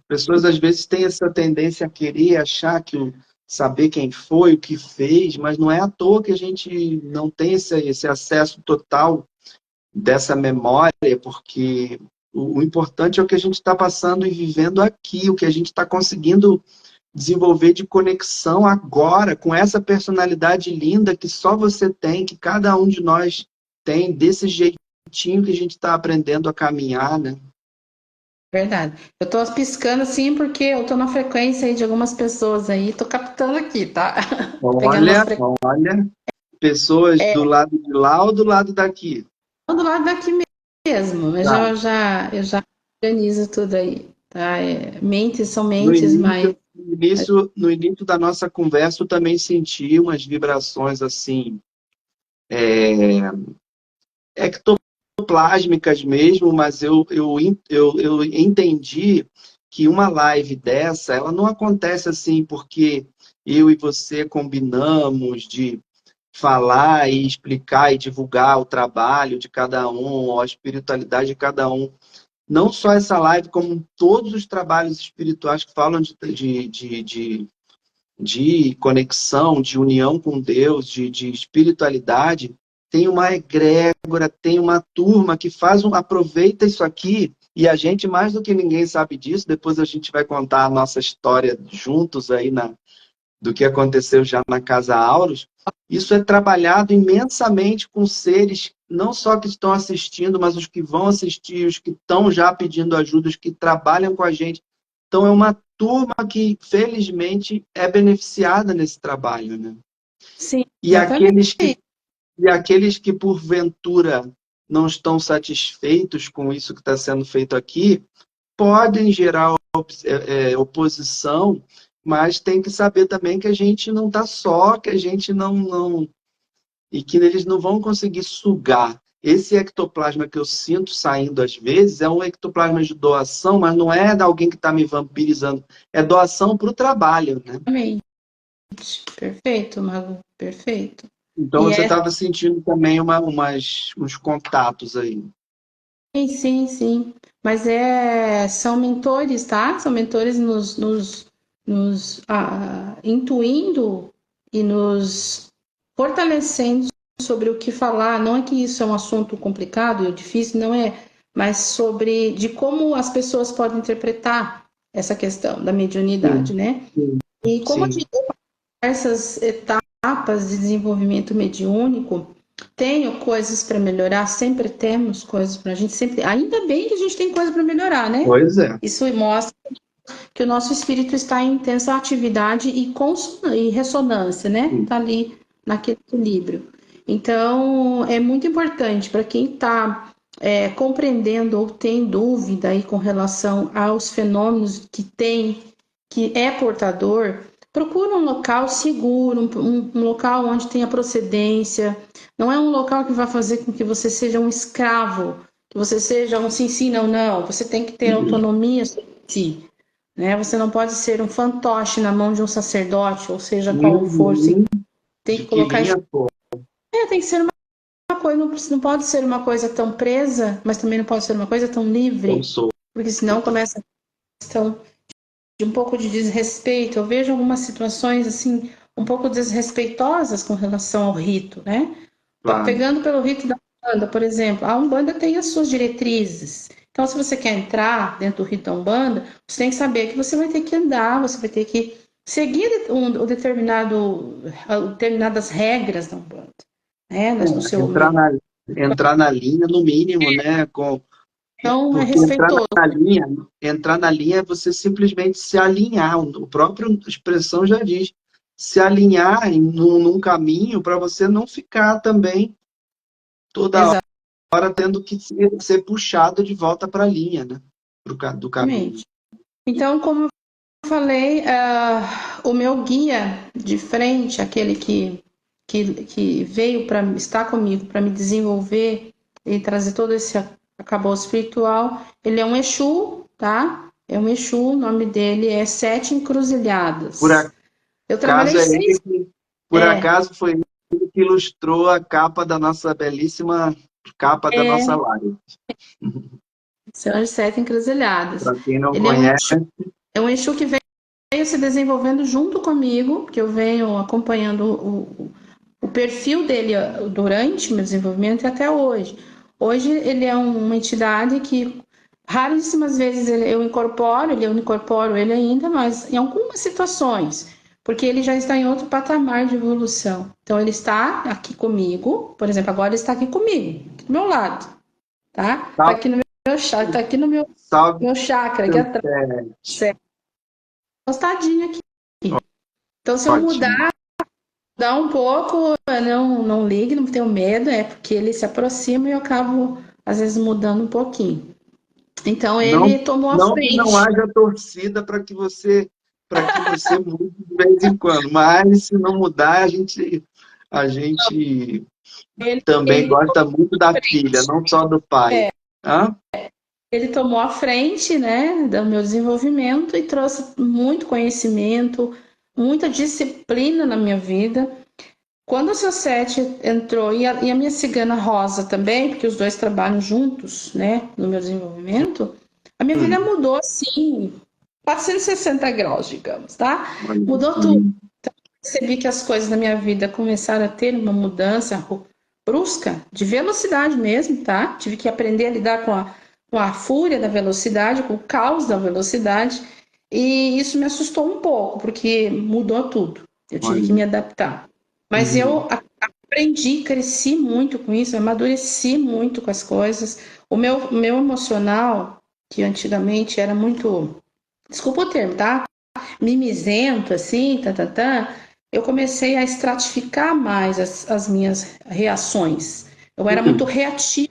Pessoas às vezes têm essa tendência a querer achar que saber quem foi, o que fez, mas não é à toa que a gente não tem esse acesso total dessa memória, porque o importante é o que a gente está passando e vivendo aqui, o que a gente está conseguindo desenvolver de conexão agora com essa personalidade linda que só você tem, que cada um de nós tem, desse jeitinho que a gente está aprendendo a caminhar, né? Verdade. Eu tô piscando assim porque eu tô na frequência aí de algumas pessoas aí, tô captando aqui, tá? Tô pegando umas Olha, frequências olha, pessoas do lado de lá ou do lado daqui? do lado daqui mesmo, mas Tá. eu já organizo tudo aí, tá? Mentes são No mentes, mas início, no início da nossa conversa, eu também senti umas vibrações assim, ectoplásmicas mesmo, mas eu entendi que uma live dessa, ela não acontece assim porque eu e você combinamos de falar e explicar e divulgar o trabalho de cada um, a espiritualidade de cada um. Não só essa live, como todos os trabalhos espirituais que falam de conexão, de união com Deus, de espiritualidade, tem uma egrégora, tem uma turma que aproveita isso aqui, e a gente, mais do que ninguém, sabe disso. Depois a gente vai contar a nossa história juntos aí do que aconteceu já na Casa Auros. Isso é trabalhado imensamente com seres, não só que estão assistindo, mas os que vão assistir, os que estão já pedindo ajuda, os que trabalham com a gente. Então, é uma turma que, felizmente, é beneficiada nesse trabalho, né? Sim, E exatamente. aqueles que, porventura, não estão satisfeitos com isso que está sendo feito aqui, podem gerar oposição, mas tem que saber também que a gente não está só, que a gente não... E que eles não vão conseguir sugar. Esse ectoplasma que eu sinto saindo às vezes é um ectoplasma de doação, mas não é de alguém que está me vampirizando. É doação para o trabalho, né? Exatamente. Perfeito, Malu, perfeito. Então E você estava sentindo também uns contatos aí. sim, sim. Mas são mentores, tá? São mentores nos intuindo e nos fortalecendo sobre o que falar. Não é que isso é um assunto complicado, difícil, não é, mas sobre de como as pessoas podem interpretar essa questão da mediunidade, Sim, né? sim, E como a sim. gente essas etapas de desenvolvimento mediúnico, tenho coisas para melhorar, sempre temos coisas para a gente, sempre. Ainda bem que a gente tem coisa para melhorar, né? Pois é. Isso mostra que o nosso espírito está em intensa atividade e ressonância, né? Sim. Está ali naquele equilíbrio. Então, é muito importante para quem está compreendendo ou tem dúvida aí com relação aos fenômenos que é portador, procura um local seguro, um local onde tenha procedência. Não é um local que vai fazer com que você seja um escravo, que você seja um sim, sim, não, não. Você tem que ter autonomia sobre si, né? Você não pode ser um fantoche na mão de um sacerdote, ou seja, qual for. Você Uhum. tem De que que colocar. linha for? Tem que ser uma coisa, não pode ser uma coisa tão presa, mas também não pode ser uma coisa tão Eu livre, sou. porque senão começa a questão de um pouco de desrespeito. Eu vejo algumas situações assim um pouco desrespeitosas com relação ao rito, né? Claro. Pegando pelo rito da Umbanda, por exemplo, a Umbanda tem as suas diretrizes. Então, se você quer entrar dentro do rito da Umbanda, você tem que saber que você vai ter que andar, você vai ter que seguir determinadas regras da Umbanda, né? No seu Entrar meio. entrar na linha, no mínimo, né? Então, é Porque respeitoso. entrar na linha é você simplesmente se alinhar. O próprio expressão já diz. Se alinhar num caminho para você não ficar também toda hora tendo que ser puxado de volta para a linha, né? Do caminho. Exatamente. Então, como eu falei, o meu guia de frente, aquele que veio para estar comigo, para me desenvolver e trazer todo esse acabouço espiritual, ele é um Exu, tá? É um Exu, o nome dele é Sete Por Encruzilhadas. Eu acaso trabalhei é seis. ele que, por acaso foi ele que ilustrou a capa da nossa belíssima capa da nossa live. São as Sete Encruzilhadas. Para quem não Ele conhece, é um Exu que veio se desenvolvendo junto comigo, que eu venho acompanhando o perfil dele durante o meu desenvolvimento e até hoje. Hoje ele é uma entidade que raríssimas vezes eu não incorporo ele ainda, mas em algumas situações, porque ele já está em outro patamar de evolução. Então ele está aqui comigo, por exemplo, agora ele está aqui comigo, aqui do meu lado, tá? Está salve, aqui no meu chakra, está aqui no salve meu chakra, aqui seu atrás, pet. certo? Encostadinho aqui. Então se eu Ótimo. mudar um pouco, não ligue, não tenho medo, é porque ele se aproxima e eu acabo, às vezes, mudando um pouquinho. Então, Não, ele tomou a não que não frente. haja torcida para que você mude de vez em quando, mas se não mudar, a gente também Ele gosta muito da filha, não só do pai. Hã? ele tomou a frente, né, do meu desenvolvimento e trouxe muito conhecimento, muita disciplina na minha vida. Quando o seu sete entrou, e a minha cigana Rosa também, porque os dois trabalham juntos, né, no meu desenvolvimento, a minha vida Hum, mudou assim, 460 graus, digamos, tá? olha, Mudou tudo. percebi que as coisas na minha vida começaram a ter uma mudança brusca, de velocidade mesmo, tá? Tive que aprender a lidar com a fúria da velocidade, com o caos da velocidade, e isso me assustou um pouco, porque mudou tudo. Eu tive que Olha. me adaptar. Mas Uhum. eu aprendi, cresci muito com isso, amadureci muito com as coisas. O meu emocional, que antigamente era muito, desculpa o termo, tá? Mimizento, assim, eu comecei a estratificar mais as minhas reações. Eu era muito reativa,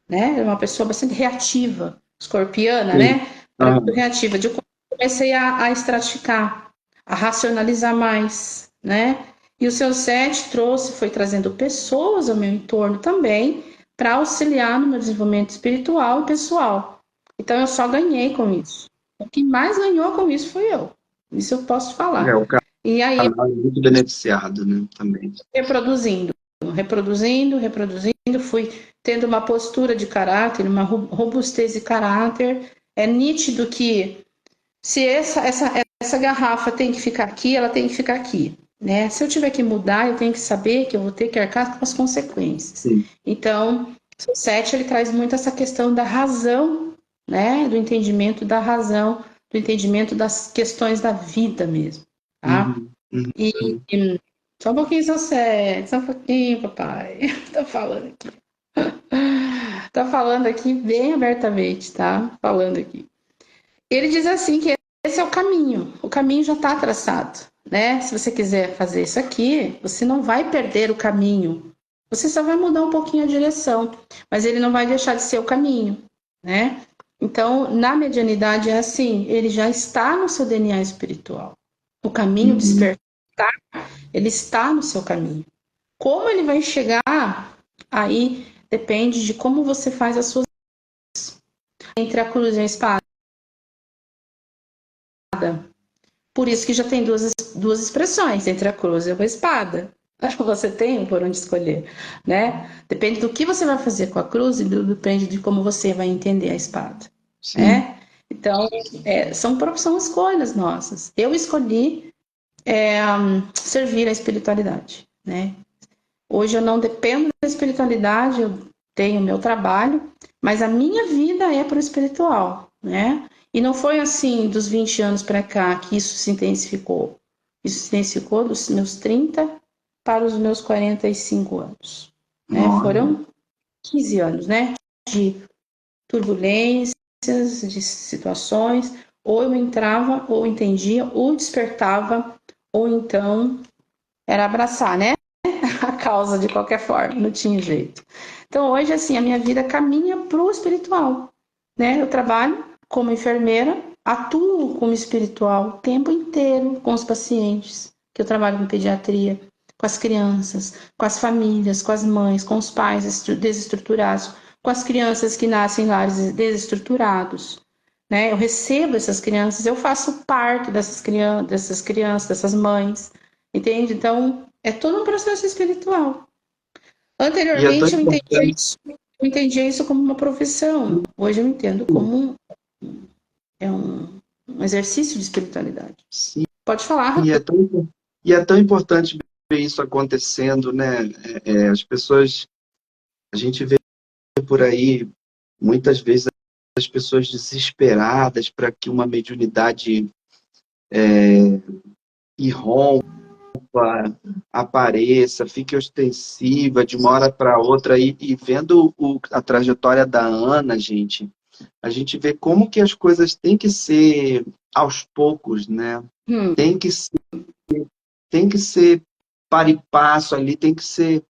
né? Era uma pessoa bastante reativa, escorpiana, Sim. né? Era muito Aham. reativa. Eu comecei a estratificar, a racionalizar mais, né? E o seu sete trouxe, foi trazendo pessoas ao meu entorno também para auxiliar no meu desenvolvimento espiritual e pessoal. Então eu só ganhei com isso. O que mais ganhou com isso foi eu. Isso eu posso falar. O E aí canal é muito beneficiado, né, também. reproduzindo, reproduzindo, fui tendo uma postura de caráter, uma robustez de caráter. É nítido que se essa garrafa tem que ficar aqui, ela tem que ficar aqui. Né? Se eu tiver que mudar, eu tenho que saber que eu vou ter que arcar com as consequências. Sim. Então, o 7 ele traz muito essa questão da razão, né? Do entendimento da razão, do entendimento das questões da vida mesmo. Tá? Uhum. Uhum. E só um pouquinho, seu Sete, só um pouquinho, papai. Tô falando aqui. Tô falando aqui bem abertamente, tá? Falando aqui. Ele diz assim que esse é o caminho já está traçado, né? Se você quiser fazer isso aqui, você não vai perder o caminho, você só vai mudar um pouquinho a direção, mas ele não vai deixar de ser o caminho, né? Então, na medianidade é assim, ele já está no seu DNA espiritual. O caminho Uhum. despertar, ele está no seu caminho. Como ele vai chegar, aí depende de como você faz as suas entre a cruz e a espada. Por isso que já tem duas expressões, entre a cruz e a espada. Você tem por onde escolher, né? Depende do que você vai fazer com a cruz e depende de como você vai entender a espada, Sim. né? Então, são escolhas nossas. Eu escolhi servir a espiritualidade, né? Hoje eu não dependo da espiritualidade, eu tenho meu trabalho, mas a minha vida é para o espiritual, né? E não foi assim dos 20 anos para cá que isso se intensificou. Isso se intensificou dos meus 30 para os meus 45 anos, né? Olha. Foram 15 anos, né? De turbulências, de situações, ou eu entrava, ou entendia, ou despertava, ou então era abraçar, né? A causa de qualquer forma, não tinha jeito. Então hoje assim a minha vida caminha para o espiritual, né? Eu trabalho como enfermeira, atuo como espiritual o tempo inteiro com os pacientes, que eu trabalho com pediatria, com as crianças, com as famílias, com as mães, com os pais desestruturados, com as crianças que nascem em lares desestruturados. Né? Eu recebo essas crianças, eu faço parte dessas crianças, dessas mães, entende? Então, é todo um processo espiritual. E é tão Anteriormente, importante. eu entendia isso como uma profissão. Hoje eu entendo como um exercício de espiritualidade. Sim. Pode falar. E é tão, e é tão importante ver isso acontecendo, né? As pessoas, a gente vê por aí, muitas vezes, as pessoas desesperadas para que uma mediunidade irrompa, apareça, fique ostensiva de uma hora para outra. E vendo a trajetória da Ana, gente, a gente vê como que as coisas têm que ser aos poucos, né? Hum, Tem que, tem que ser para e passo ali, tem que ser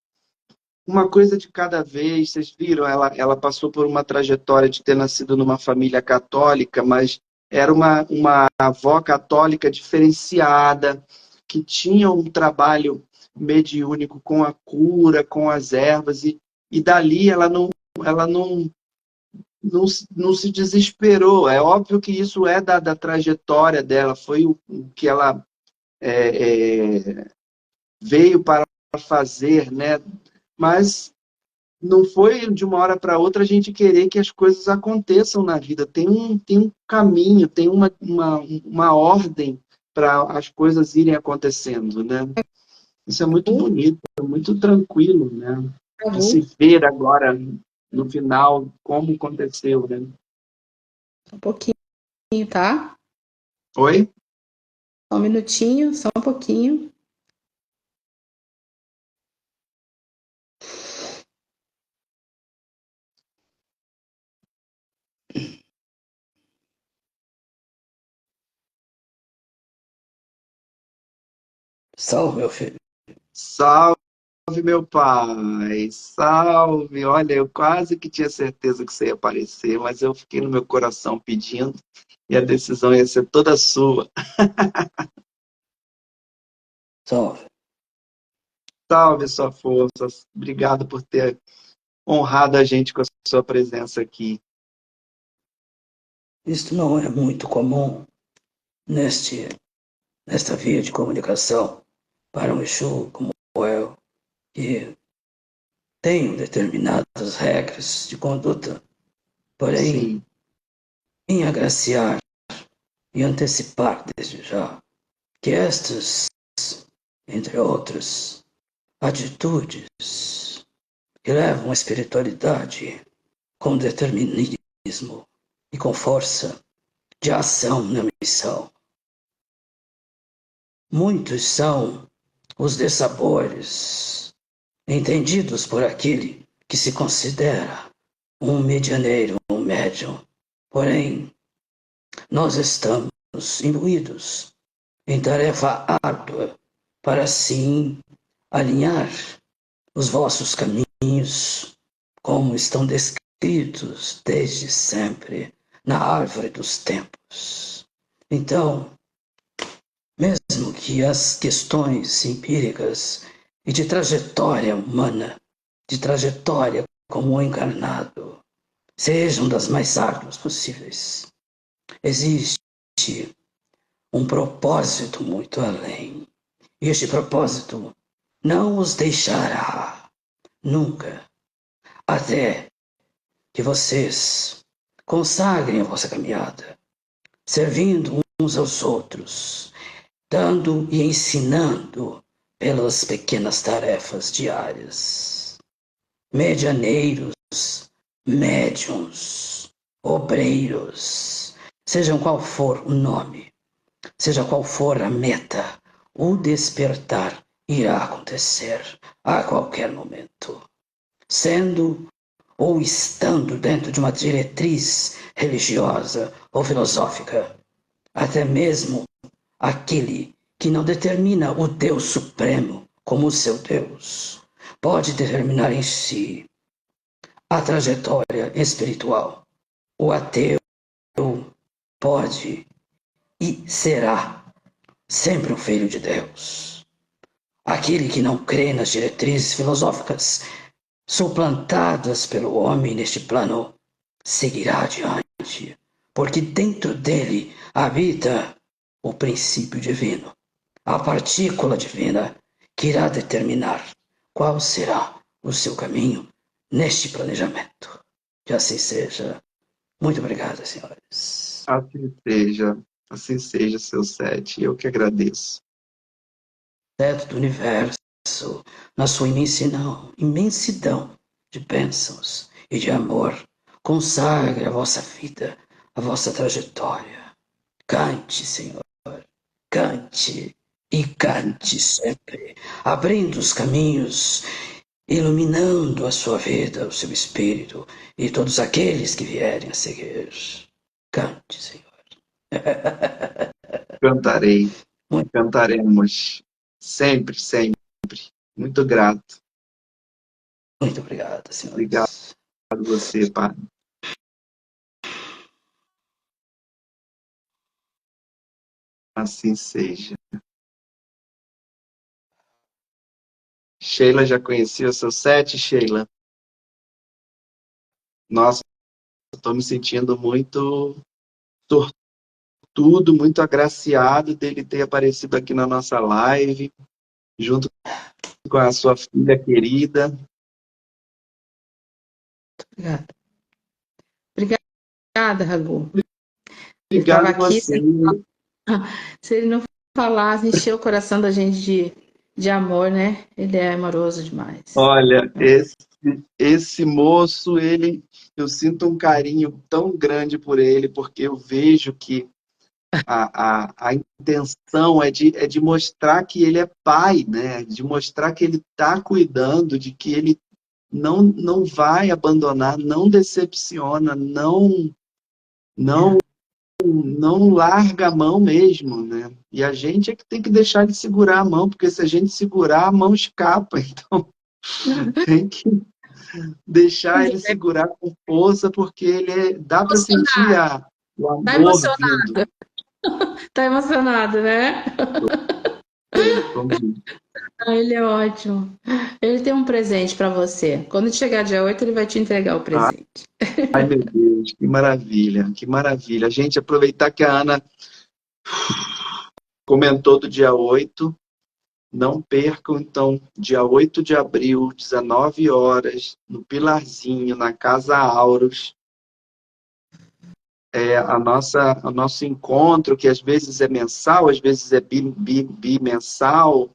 uma coisa de cada vez. Vocês viram, ela passou por uma trajetória de ter nascido numa família católica, mas era uma avó católica diferenciada, que tinha um trabalho mediúnico com a cura, com as ervas, e dali ela não se desesperou. É óbvio que isso é da trajetória dela, foi o que ela veio para fazer, né? Mas não foi de uma hora para outra a gente querer que as coisas aconteçam na vida. Tem um caminho, tem uma ordem para as coisas irem acontecendo, né? Isso é muito bonito, é muito tranquilo, né? De se ver agora, no final, como aconteceu, né? Um pouquinho, tá? Oi? Só um minutinho, só um pouquinho. Salve, meu filho. Salve, meu pai! Salve! Olha, eu quase que tinha certeza que você ia aparecer, mas eu fiquei no meu coração pedindo e a decisão ia ser toda sua. Salve. Salve, sua força! Obrigado por ter honrado a gente com a sua presença aqui. Isto não é muito comum nesta via de comunicação para um Exu como eu, que tenho determinadas regras de conduta, porém, Sim, em agraciar e antecipar desde já que estas, entre outras, atitudes que levam à espiritualidade com determinismo e com força de ação na missão. Muitos são os dessabores entendidos por aquele que se considera um medianeiro, um médium. Porém, nós estamos imbuídos em tarefa árdua para assim alinhar os vossos caminhos, como estão descritos desde sempre na árvore dos tempos. Então, mesmo que as questões empíricas e de trajetória humana, de trajetória como um encarnado, sejam das mais árduas possíveis, existe um propósito muito além. E este propósito não os deixará nunca, até que vocês consagrem a vossa caminhada, servindo uns aos outros, dando e ensinando pelas pequenas tarefas diárias. Medianeiros, médiuns, obreiros, sejam qual for o nome, seja qual for a meta, o despertar irá acontecer a qualquer momento, sendo ou estando dentro de uma diretriz religiosa ou filosófica, até mesmo aquele que não determina o Deus Supremo como seu Deus, pode determinar em si a trajetória espiritual. O ateu pode e será sempre um filho de Deus. Aquele que não crê nas diretrizes filosóficas suplantadas pelo homem neste plano seguirá adiante, porque dentro dele habita o princípio divino, a partícula divina que irá determinar qual será o seu caminho neste planejamento. Que assim seja. Muito obrigado, senhores. assim seja, seu Sete. Eu que agradeço. Teto do universo, na sua imensidão de bênçãos e de amor, consagre a vossa vida, a vossa trajetória. Cante, Senhor, cante e cante sempre, abrindo os caminhos, iluminando a sua vida, o seu espírito e todos aqueles que vierem a seguir. Cante, Senhor. Cantarei, Muito, cantaremos. Sempre, sempre. Muito grato. muito obrigado, Obrigado senhores. a você, Pai. Assim seja. Sheila já conhecia o seu Sete, Sheila? Nossa, estou me sentindo muito sortudo, muito agraciado dele ter aparecido aqui na nossa live, junto com a sua filha querida. Obrigada. Obrigada, Ragu. Ele estava Obrigado aqui. você. Se ele não falar, encher o coração da gente de amor, né? Ele é amoroso demais. Olha, esse moço, eu sinto um carinho tão grande por ele, porque eu vejo que a intenção é de mostrar que ele é pai, né? De mostrar que ele está cuidando, de que ele não vai abandonar, não decepciona, não, não larga a mão mesmo, né? E a gente é que tem que deixar de segurar a mão, porque se a gente segurar, a mão escapa. Então, tem que deixar ele segurar com força, porque dá para sentir o Tá amor emocionado, vindo. tá emocionado, né? Como Ah, ele é ótimo. Ele tem um presente para você. Quando chegar dia 8, ele vai te entregar o presente. Ai, meu Deus, que maravilha, que maravilha. Gente, aproveitar que a Ana comentou do dia 8, não percam, então, dia 8 de abril, 19 horas, no Pilarzinho, na Casa Auros, o nosso encontro, que às vezes é mensal, às vezes é bimensal,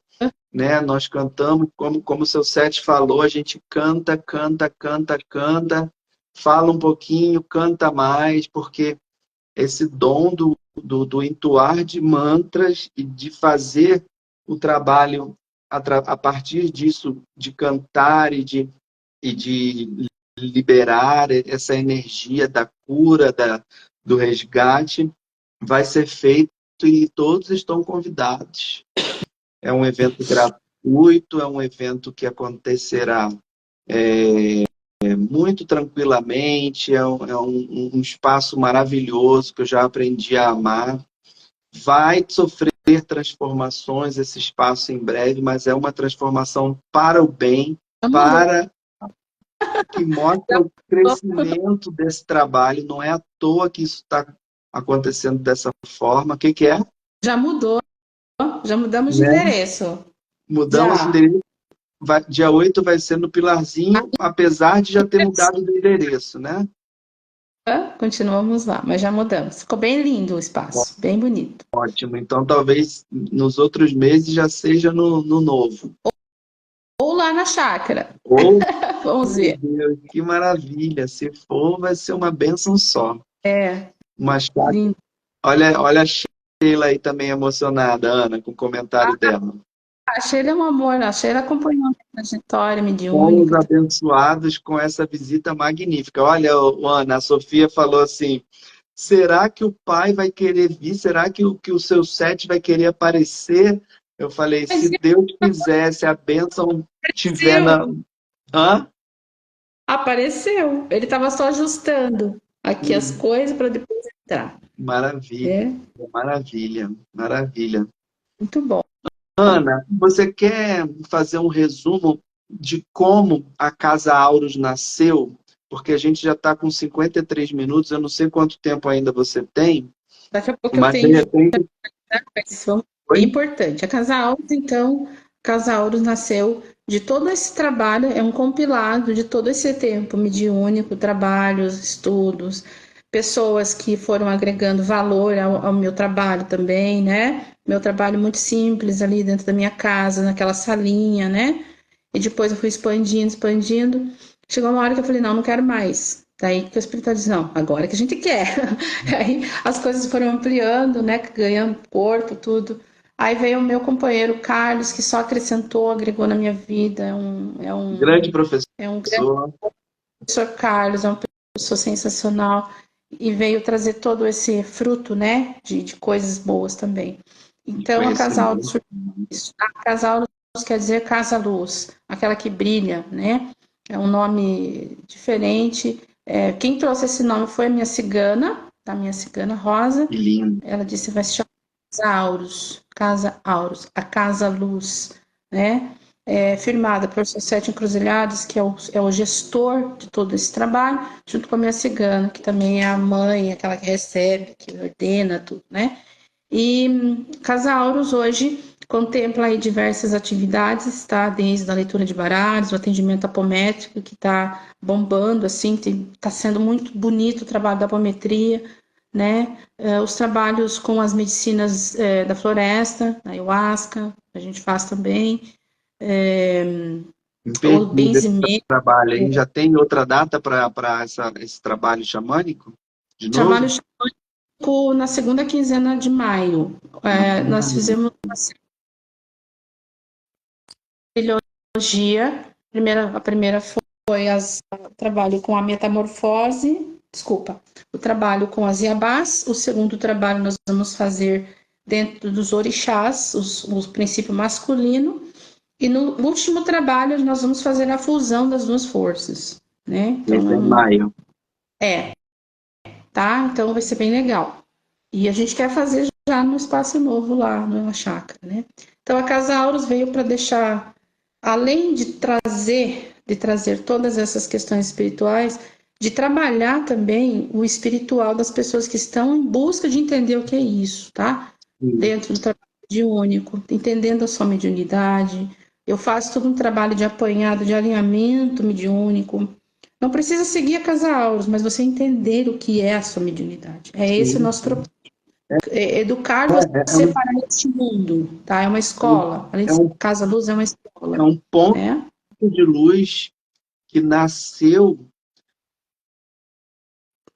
né? Nós cantamos, como o seu Sete falou, a gente canta, canta, canta, canta, fala um pouquinho, canta mais, porque esse dom do entoar de mantras e de fazer o trabalho a partir disso, de cantar e de liberar essa energia da cura, do resgate, vai ser feito e todos estão convidados. É um evento gratuito, é um evento que acontecerá muito tranquilamente, é um espaço maravilhoso que eu já aprendi a amar. Vai sofrer transformações esse espaço em breve, mas é uma transformação para o bem, Vamos para que mostra o crescimento desse trabalho. Não é à toa que isso está acontecendo dessa forma. O que que é? Já mudou, já mudamos de Né? endereço. Mudamos de Já. endereço. Dia 8 vai ser no Pilarzinho, apesar de já ter mudado de endereço, né? Continuamos lá, mas já mudamos. Ficou bem lindo o espaço, bem bonito. Ótimo. Então, talvez nos outros meses já seja no novo. Ou lá na chácara. Ou, Vamos meu ver. Deus, que maravilha. Se for, vai ser uma bênção só. É, Uma chácara. lindo. Olha a Sheila aí também emocionada, Ana, com o comentário dela. A Sheila é um amor, a Sheila acompanhou a minha trajetória Fomos mediúnica. abençoados com essa visita magnífica. Olha, Ana, a Sofia falou assim: será que o pai vai querer vir? Será que o seu Sete vai querer aparecer? Eu falei, Mas se Deus quiser, se a bênção tiver apareceu, na. Hã? apareceu. Ele estava só ajustando aqui as coisas para depois entrar. Maravilha, É, maravilha, maravilha. muito bom. Ana, você quer fazer um resumo de como a Casa Auros nasceu? Porque a gente já está com 53 minutos, eu não sei quanto tempo ainda você tem, Daqui a pouco eu mas de tenho, repente. mas vamos- é Oi? importante. A Casa Auros, então, Casa Auros nasceu de todo esse trabalho, é um compilado de todo esse tempo mediúnico, trabalhos, estudos, pessoas que foram agregando valor ao meu trabalho também, né? Meu trabalho muito simples ali dentro da minha casa, naquela salinha, né? E depois eu fui expandindo, expandindo. Chegou uma hora que eu falei, não, não quero mais. Daí que o espírito disse, não, agora que a gente quer. Aí as coisas foram ampliando, né? Ganhando corpo, tudo. Aí veio o meu companheiro Carlos, que só acrescentou, agregou na minha vida. Grande É um grande professor. professor Carlos, é uma pessoa sensacional. E veio trazer todo esse fruto, né? De coisas boas também. De Então, a Casal conhecimento. a Casal quer dizer casa-luz, aquela que brilha, né? É um nome diferente. Quem trouxe esse nome foi a minha cigana, a minha cigana Rosa. Que lindo. Ela disse vai se chamar Casa Auros, a Casa Luz, né? Firmada por Sete Encruzilhadas, que é o gestor de todo esse trabalho, junto com a minha cigana, que também é a mãe, aquela que recebe, que ordena tudo, né? E Casa Auros hoje contempla aí diversas atividades, tá? Desde a leitura de baralhos, o atendimento apométrico, que está bombando, assim, está sendo muito bonito o trabalho da apometria, né? Os trabalhos com as medicinas da floresta, a ayahuasca, a gente faz também, Me o perdi desse benzimento, trabalho aí. Já tem outra data para esse trabalho xamânico? De trabalho novo? chamânico na segunda quinzena de maio. Nós fizemos uma trilogia. A primeira foi o trabalho com a metamorfose, desculpa, o trabalho com as iabás. O segundo trabalho nós vamos fazer dentro dos orixás, o princípio masculino. E no último trabalho nós vamos fazer a fusão das duas forças, né? Vai Então ser em maio. tá? Então vai ser bem legal. E a gente quer fazer já no espaço novo lá, na chácara, né? Então a Casa Auros veio para deixar, além de trazer todas essas questões espirituais, de trabalhar também o espiritual das pessoas que estão em busca de entender o que é isso, tá? Sim. Dentro do trabalho mediúnico, entendendo a sua mediunidade. Eu faço todo um trabalho de apanhado, de alinhamento mediúnico. Não precisa seguir a Casa Auros, mas você entender o que é a sua mediunidade. É esse o Sim. nosso propósito. Educar É você para este mundo, tá? É uma escola. Além é de ser um, Casa Luz, é uma é escola, um ponto né? de luz que nasceu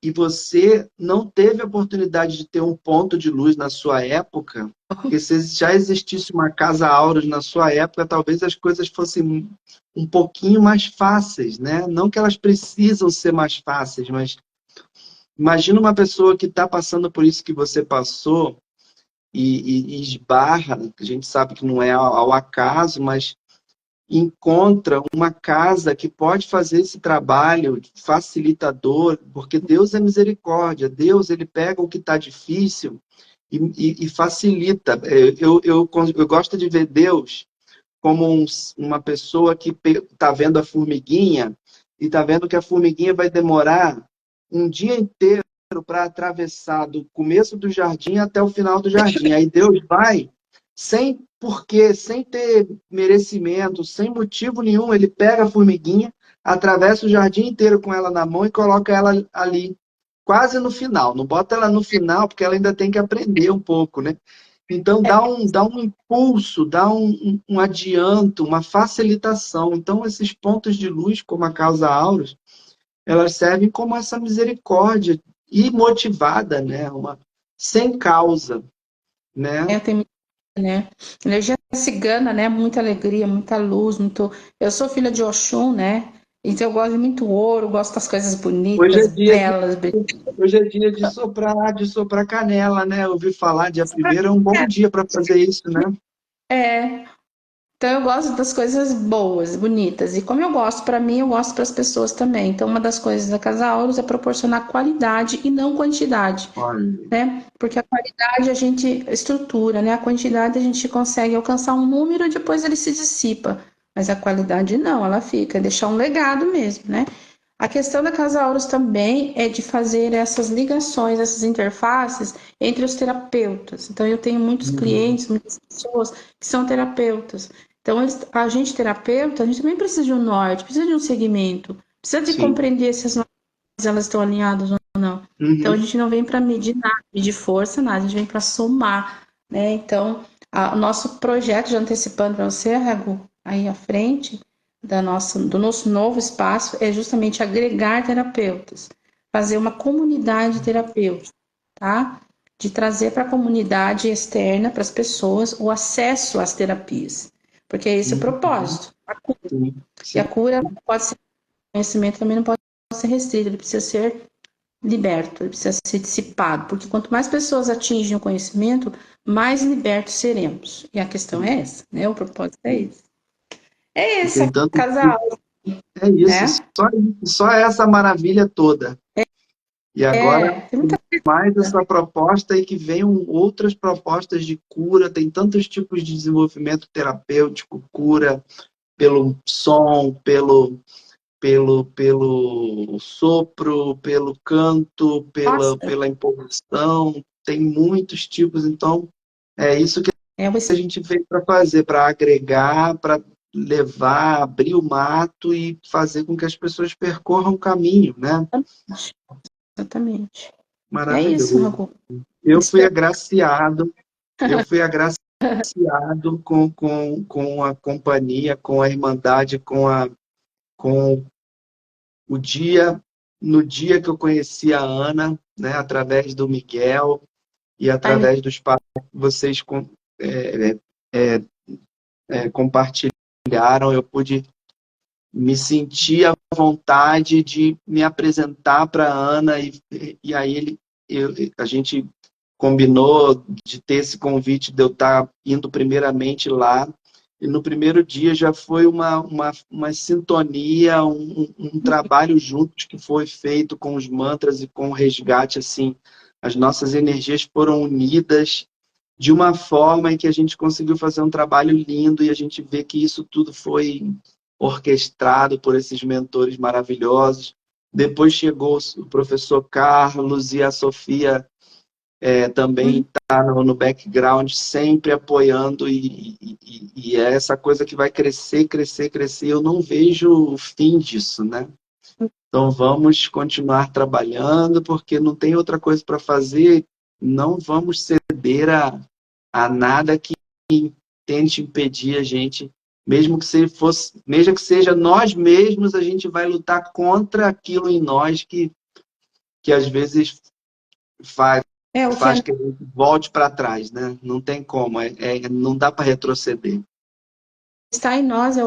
e você não teve a oportunidade de ter um ponto de luz na sua época, porque se já existisse uma casa Auros na sua época, talvez as coisas fossem um pouquinho mais fáceis, né? Não que elas precisam ser mais fáceis, mas imagina uma pessoa que está passando por isso que você passou e esbarra, a gente sabe que não é ao acaso, mas encontra uma casa que pode fazer esse trabalho facilitador, porque Deus é misericórdia, Deus ele pega o que está difícil e facilita. Eu gosto de ver Deus como uma pessoa que está vendo a formiguinha e está vendo que a formiguinha vai demorar um dia inteiro para atravessar do começo do jardim até o final do jardim. Aí Deus vai sem porquê, sem ter merecimento, sem motivo nenhum, ele pega a formiguinha, atravessa o jardim inteiro com ela na mão e coloca ela ali, quase no final. Não bota ela no final, porque ela ainda tem que aprender um pouco, né? Então, dá um impulso, dá um adianto, uma facilitação. Então, esses pontos de luz, como a causa Auros, elas servem como essa misericórdia imotivada, né? Sem causa, né? Tem, né? Energia cigana, né? Muita alegria, muita luz, muito. Eu sou filha de Oxum, né? Então eu gosto de muito ouro, gosto das coisas Hoje bonitas, é dia de, belas, hoje é dia de soprar canela, né? Eu ouvi falar, dia primeiro é um bom dia para fazer isso, né? é, então eu gosto das coisas boas, bonitas. E como eu gosto para mim, eu gosto para as pessoas também. Então uma das coisas da Casa Auros é proporcionar qualidade e não quantidade, Olha, né? Porque a qualidade a gente estrutura, né? A quantidade a gente consegue alcançar um número e depois ele se dissipa. Mas a qualidade não, ela fica, é deixar um legado mesmo, né? A questão da Casa Auros também é de fazer essas ligações, essas interfaces entre os terapeutas. Então, eu tenho muitos uhum, clientes, muitas pessoas que são terapeutas. Então, a gente terapeuta, a gente também precisa de um norte, precisa de um segmento, precisa de sim. compreender se as nossas elas estão alinhadas ou não. Então, a Uhum, gente não vem para medir nada, medir força, nada, a gente vem para somar, né? Então, o nosso projeto, já antecipando para você, Ragu, aí à frente, do nosso novo espaço é justamente agregar terapeutas, fazer uma comunidade terapêutica, tá? De trazer para a comunidade externa, para as pessoas, o acesso às terapias. Porque esse é o uhum, propósito, a cura. sim, E a sim. cura pode ser, conhecimento também não pode ser restrito, ele precisa ser liberto, ele precisa ser dissipado. Porque quanto mais pessoas atingem o conhecimento, mais libertos seremos. E a questão é essa, né? O propósito é esse. É E esse, tem tanto. casal, É isso, né? só essa maravilha toda. E agora, Tem muita mais coisa. essa proposta e que venham outras propostas de cura, tem tantos tipos de desenvolvimento terapêutico, cura pelo som, pelo sopro, pelo canto, Nossa, pela empolgação, tem muitos tipos, então é isso que é a gente veio para fazer, para agregar, para levar, abrir o mato e fazer com que as pessoas percorram o caminho, né? exatamente. É isso, Maravilhoso. Ragu. Eu fui Espero. agraciado, eu fui agraciado com a companhia, com a irmandade, com o dia, no dia que eu conheci a Ana, né, através do Miguel e Ai, através dos passos que vocês é, é, compartilharam, eu pude me sentir à vontade de me apresentar para a Ana e aí a gente combinou de ter esse convite de eu estar indo primeiramente lá. E no primeiro dia já foi uma sintonia, um trabalho juntos que foi feito com os mantras e com o resgate, assim, as nossas energias foram unidas de uma forma em que a gente conseguiu fazer um trabalho lindo e a gente vê que isso tudo foi orquestrado por esses mentores maravilhosos. Depois chegou o professor Carlos e a Sofia também uhum. está no background, sempre apoiando, e é essa coisa que vai crescer, crescer, crescer. Eu não vejo o fim disso, né? Então vamos continuar trabalhando, porque não tem outra coisa para fazer, não vamos ceder a nada que tente impedir a gente, mesmo que seja nós mesmos, a gente vai lutar contra aquilo em nós que às vezes faz É o que faz que a gente volte para trás, né? Não tem como, não dá para retroceder. está em nós é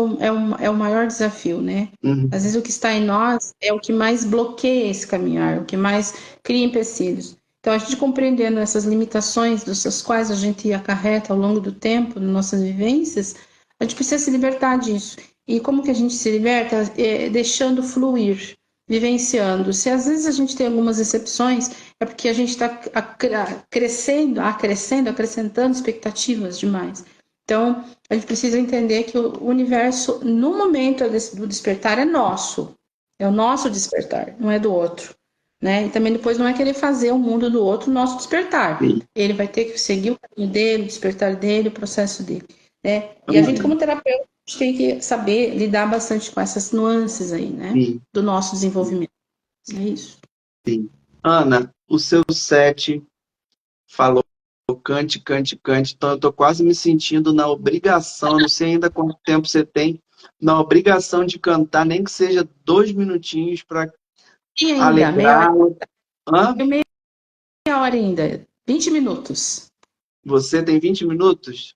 o maior desafio, né? Às Uhum. vezes o que está em nós é o que mais bloqueia esse caminhar, o que mais cria empecilhos. Então, a gente compreendendo essas limitações das quais a gente acarreta ao longo do tempo, nas nossas vivências, a gente precisa se libertar disso. E como que a gente se liberta? Deixando fluir, vivenciando. Se às vezes a gente tem algumas exceções, é porque a gente está crescendo, acrescentando expectativas demais. Então, a gente precisa entender que o universo, no momento do despertar, é nosso. É o nosso despertar, não é do outro. Né? E também depois não é querer fazer o mundo do outro nosso despertar. Sim. Ele vai ter que seguir o caminho dele, o despertar dele, o processo dele. Né? E a gente, Ana, como terapeuta, a gente tem que saber lidar bastante com essas nuances aí, né? sim, Do nosso desenvolvimento. É isso. sim. Ana, o seu set falou cante, cante, cante, então eu estou quase me sentindo na obrigação, não sei ainda quanto tempo você tem, na obrigação de cantar, nem que seja 2 minutinhos para E ainda, alegrá-lo. Hã? meia hora ainda, 20 minutos. Você tem 20 minutos?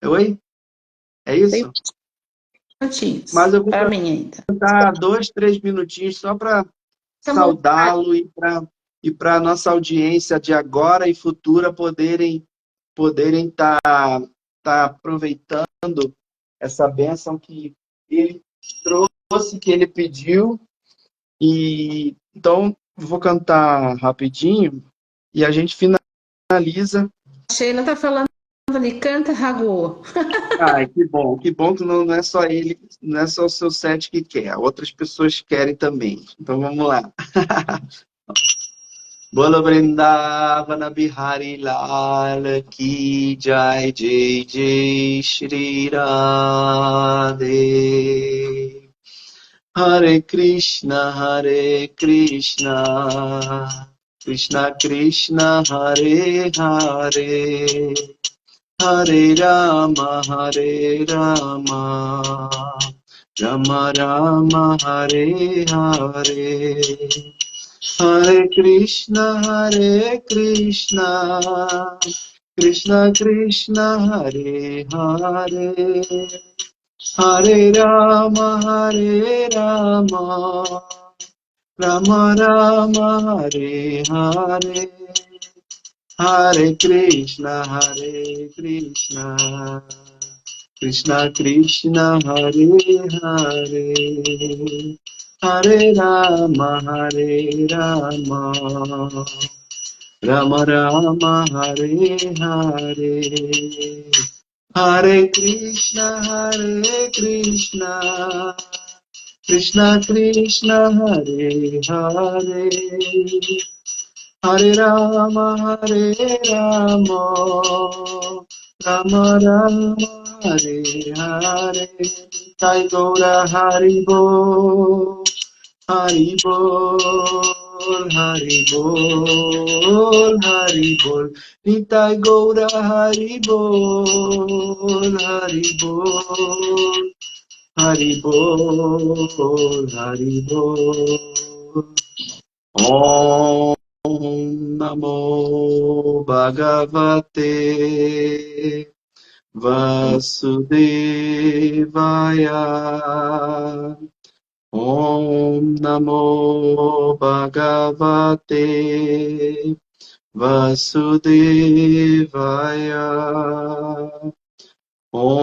Oi? É Tem isso? 20 minutinhos Mas eu vou para mim ainda. cantar 2, 3 minutinhos só para Chamou. saudá-lo e para a nossa audiência de agora e futura poderem tá aproveitando essa bênção que ele trouxe, que ele pediu. E então vou cantar rapidinho e a gente finaliza. A Sheila tá falando ali, canta Ragu. Ai, que bom que não é só ele, não é só o seu set que quer, outras pessoas querem também. Então vamos lá. बोलो वृंदावन बिहारी लाल की जय जय जय श्री राधे हरे कृष्ण कृष्ण कृष्ण हरे हरे हरे राम राम राम हरे Hare Hare Krishna, Krishna Krishna, Hare Hare, Hare Rama, Rama Rama, Hare Hare, Hare Krishna, Krishna Krishna, Hare Hare. Hare Rama, Rama Rama, Hare Hare. Hare Krishna, Krishna Krishna, Hare Hare. Hare Rama, Rama Rama, Hare Hare. Jai Gaura Haribo, Haribo. Hari Bol, Nitai Gaura Hari Bol, Hari Bol, Hari Bol, Hari Bol. Om Namo Bhagavate Vasudevaya. Om Namo Bhagavate Vasudevaya. Om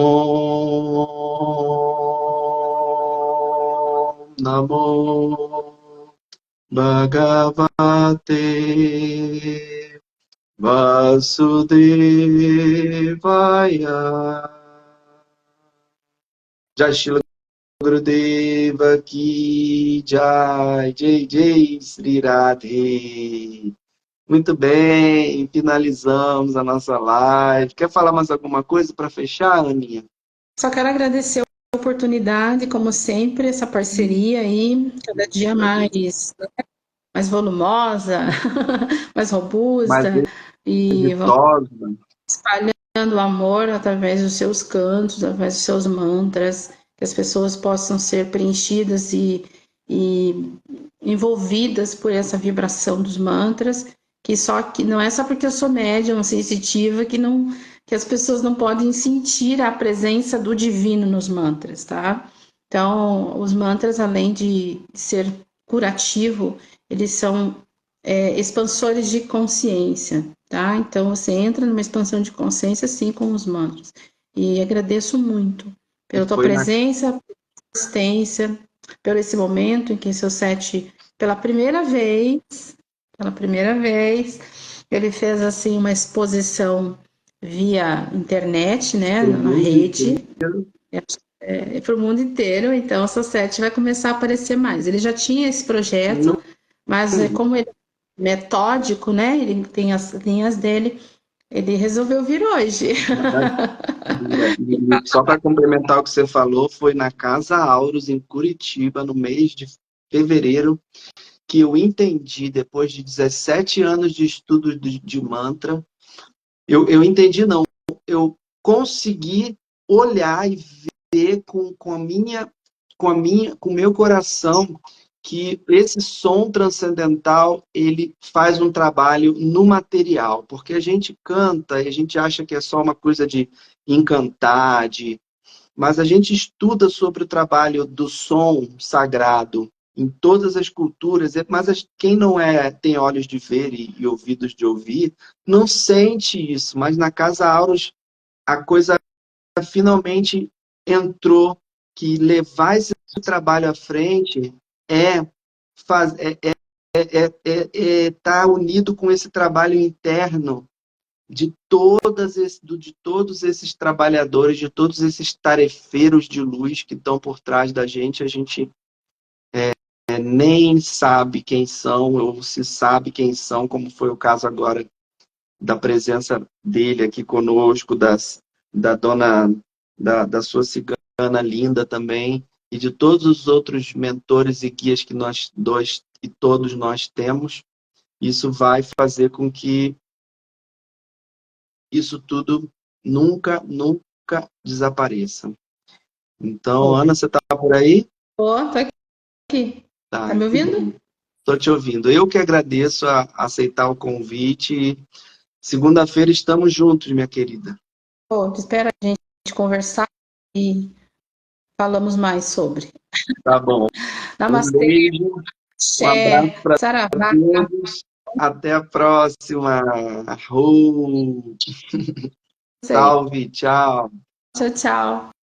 Namo Bhagavate Vasudevaya. Jai Shri Gurudeva Ki Jai, Jai Jai Sri Radhe. Muito bem, finalizamos a nossa live. Quer falar mais alguma coisa para fechar, Aninha? Só quero agradecer a oportunidade, como sempre, essa parceria aí, cada dia mais volumosa, mais Mais robusta, e vamos exitosa. espalhando o amor através dos seus cantos, através dos seus mantras, que as pessoas possam ser preenchidas e envolvidas por essa vibração dos mantras, que não é só porque eu sou médium sensitiva que as pessoas não podem sentir a presença do divino nos mantras, tá? Então, os mantras, além de ser curativo, eles são expansores de consciência, tá? Então, você entra numa expansão de consciência, sim, com os mantras. E agradeço muito pela tua presença, pela assistência, pelo esse momento em que seu set, pela primeira vez, ele fez, assim, uma exposição via internet, né, na rede, para o mundo inteiro, então o seu set vai começar a aparecer mais. Ele já tinha esse projeto, mas como ele é metódico, né? Ele tem as linhas dele, ele resolveu vir hoje. Só para complementar o que você falou, foi na Casa Auros, em Curitiba, no mês de fevereiro, que eu entendi, depois de 17 anos de estudo de mantra, eu entendi não, eu consegui olhar e ver com o meu coração que esse som transcendental, ele faz um trabalho no material, porque a gente canta e a gente acha que é só uma coisa de encantar, mas a gente estuda sobre o trabalho do som sagrado em todas as culturas, mas quem não tem olhos de ver e ouvidos de ouvir, não sente isso, mas na Casa Auros a coisa finalmente entrou, que levar esse trabalho à frente é estar unido com esse trabalho interno de todos esses trabalhadores, de todos esses tarefeiros de luz que estão por trás da gente. A gente nem sabe quem são, ou se sabe quem são, como foi o caso agora da presença dele aqui conosco, da dona, da sua cigana linda também, e de todos os outros mentores e guias que nós dois e todos nós temos. Isso vai fazer com que isso tudo nunca desapareça. Então, Ana, você está por aí? Tô aqui. Tá me ouvindo? Estou te ouvindo. Eu que agradeço a aceitar o convite. Segunda-feira estamos juntos, minha querida. Te espero a gente conversar e falamos mais sobre. Tá bom. Namastê. Um beijo, um abraço para todos. Até a próxima. Salve, tchau. Tchau, tchau.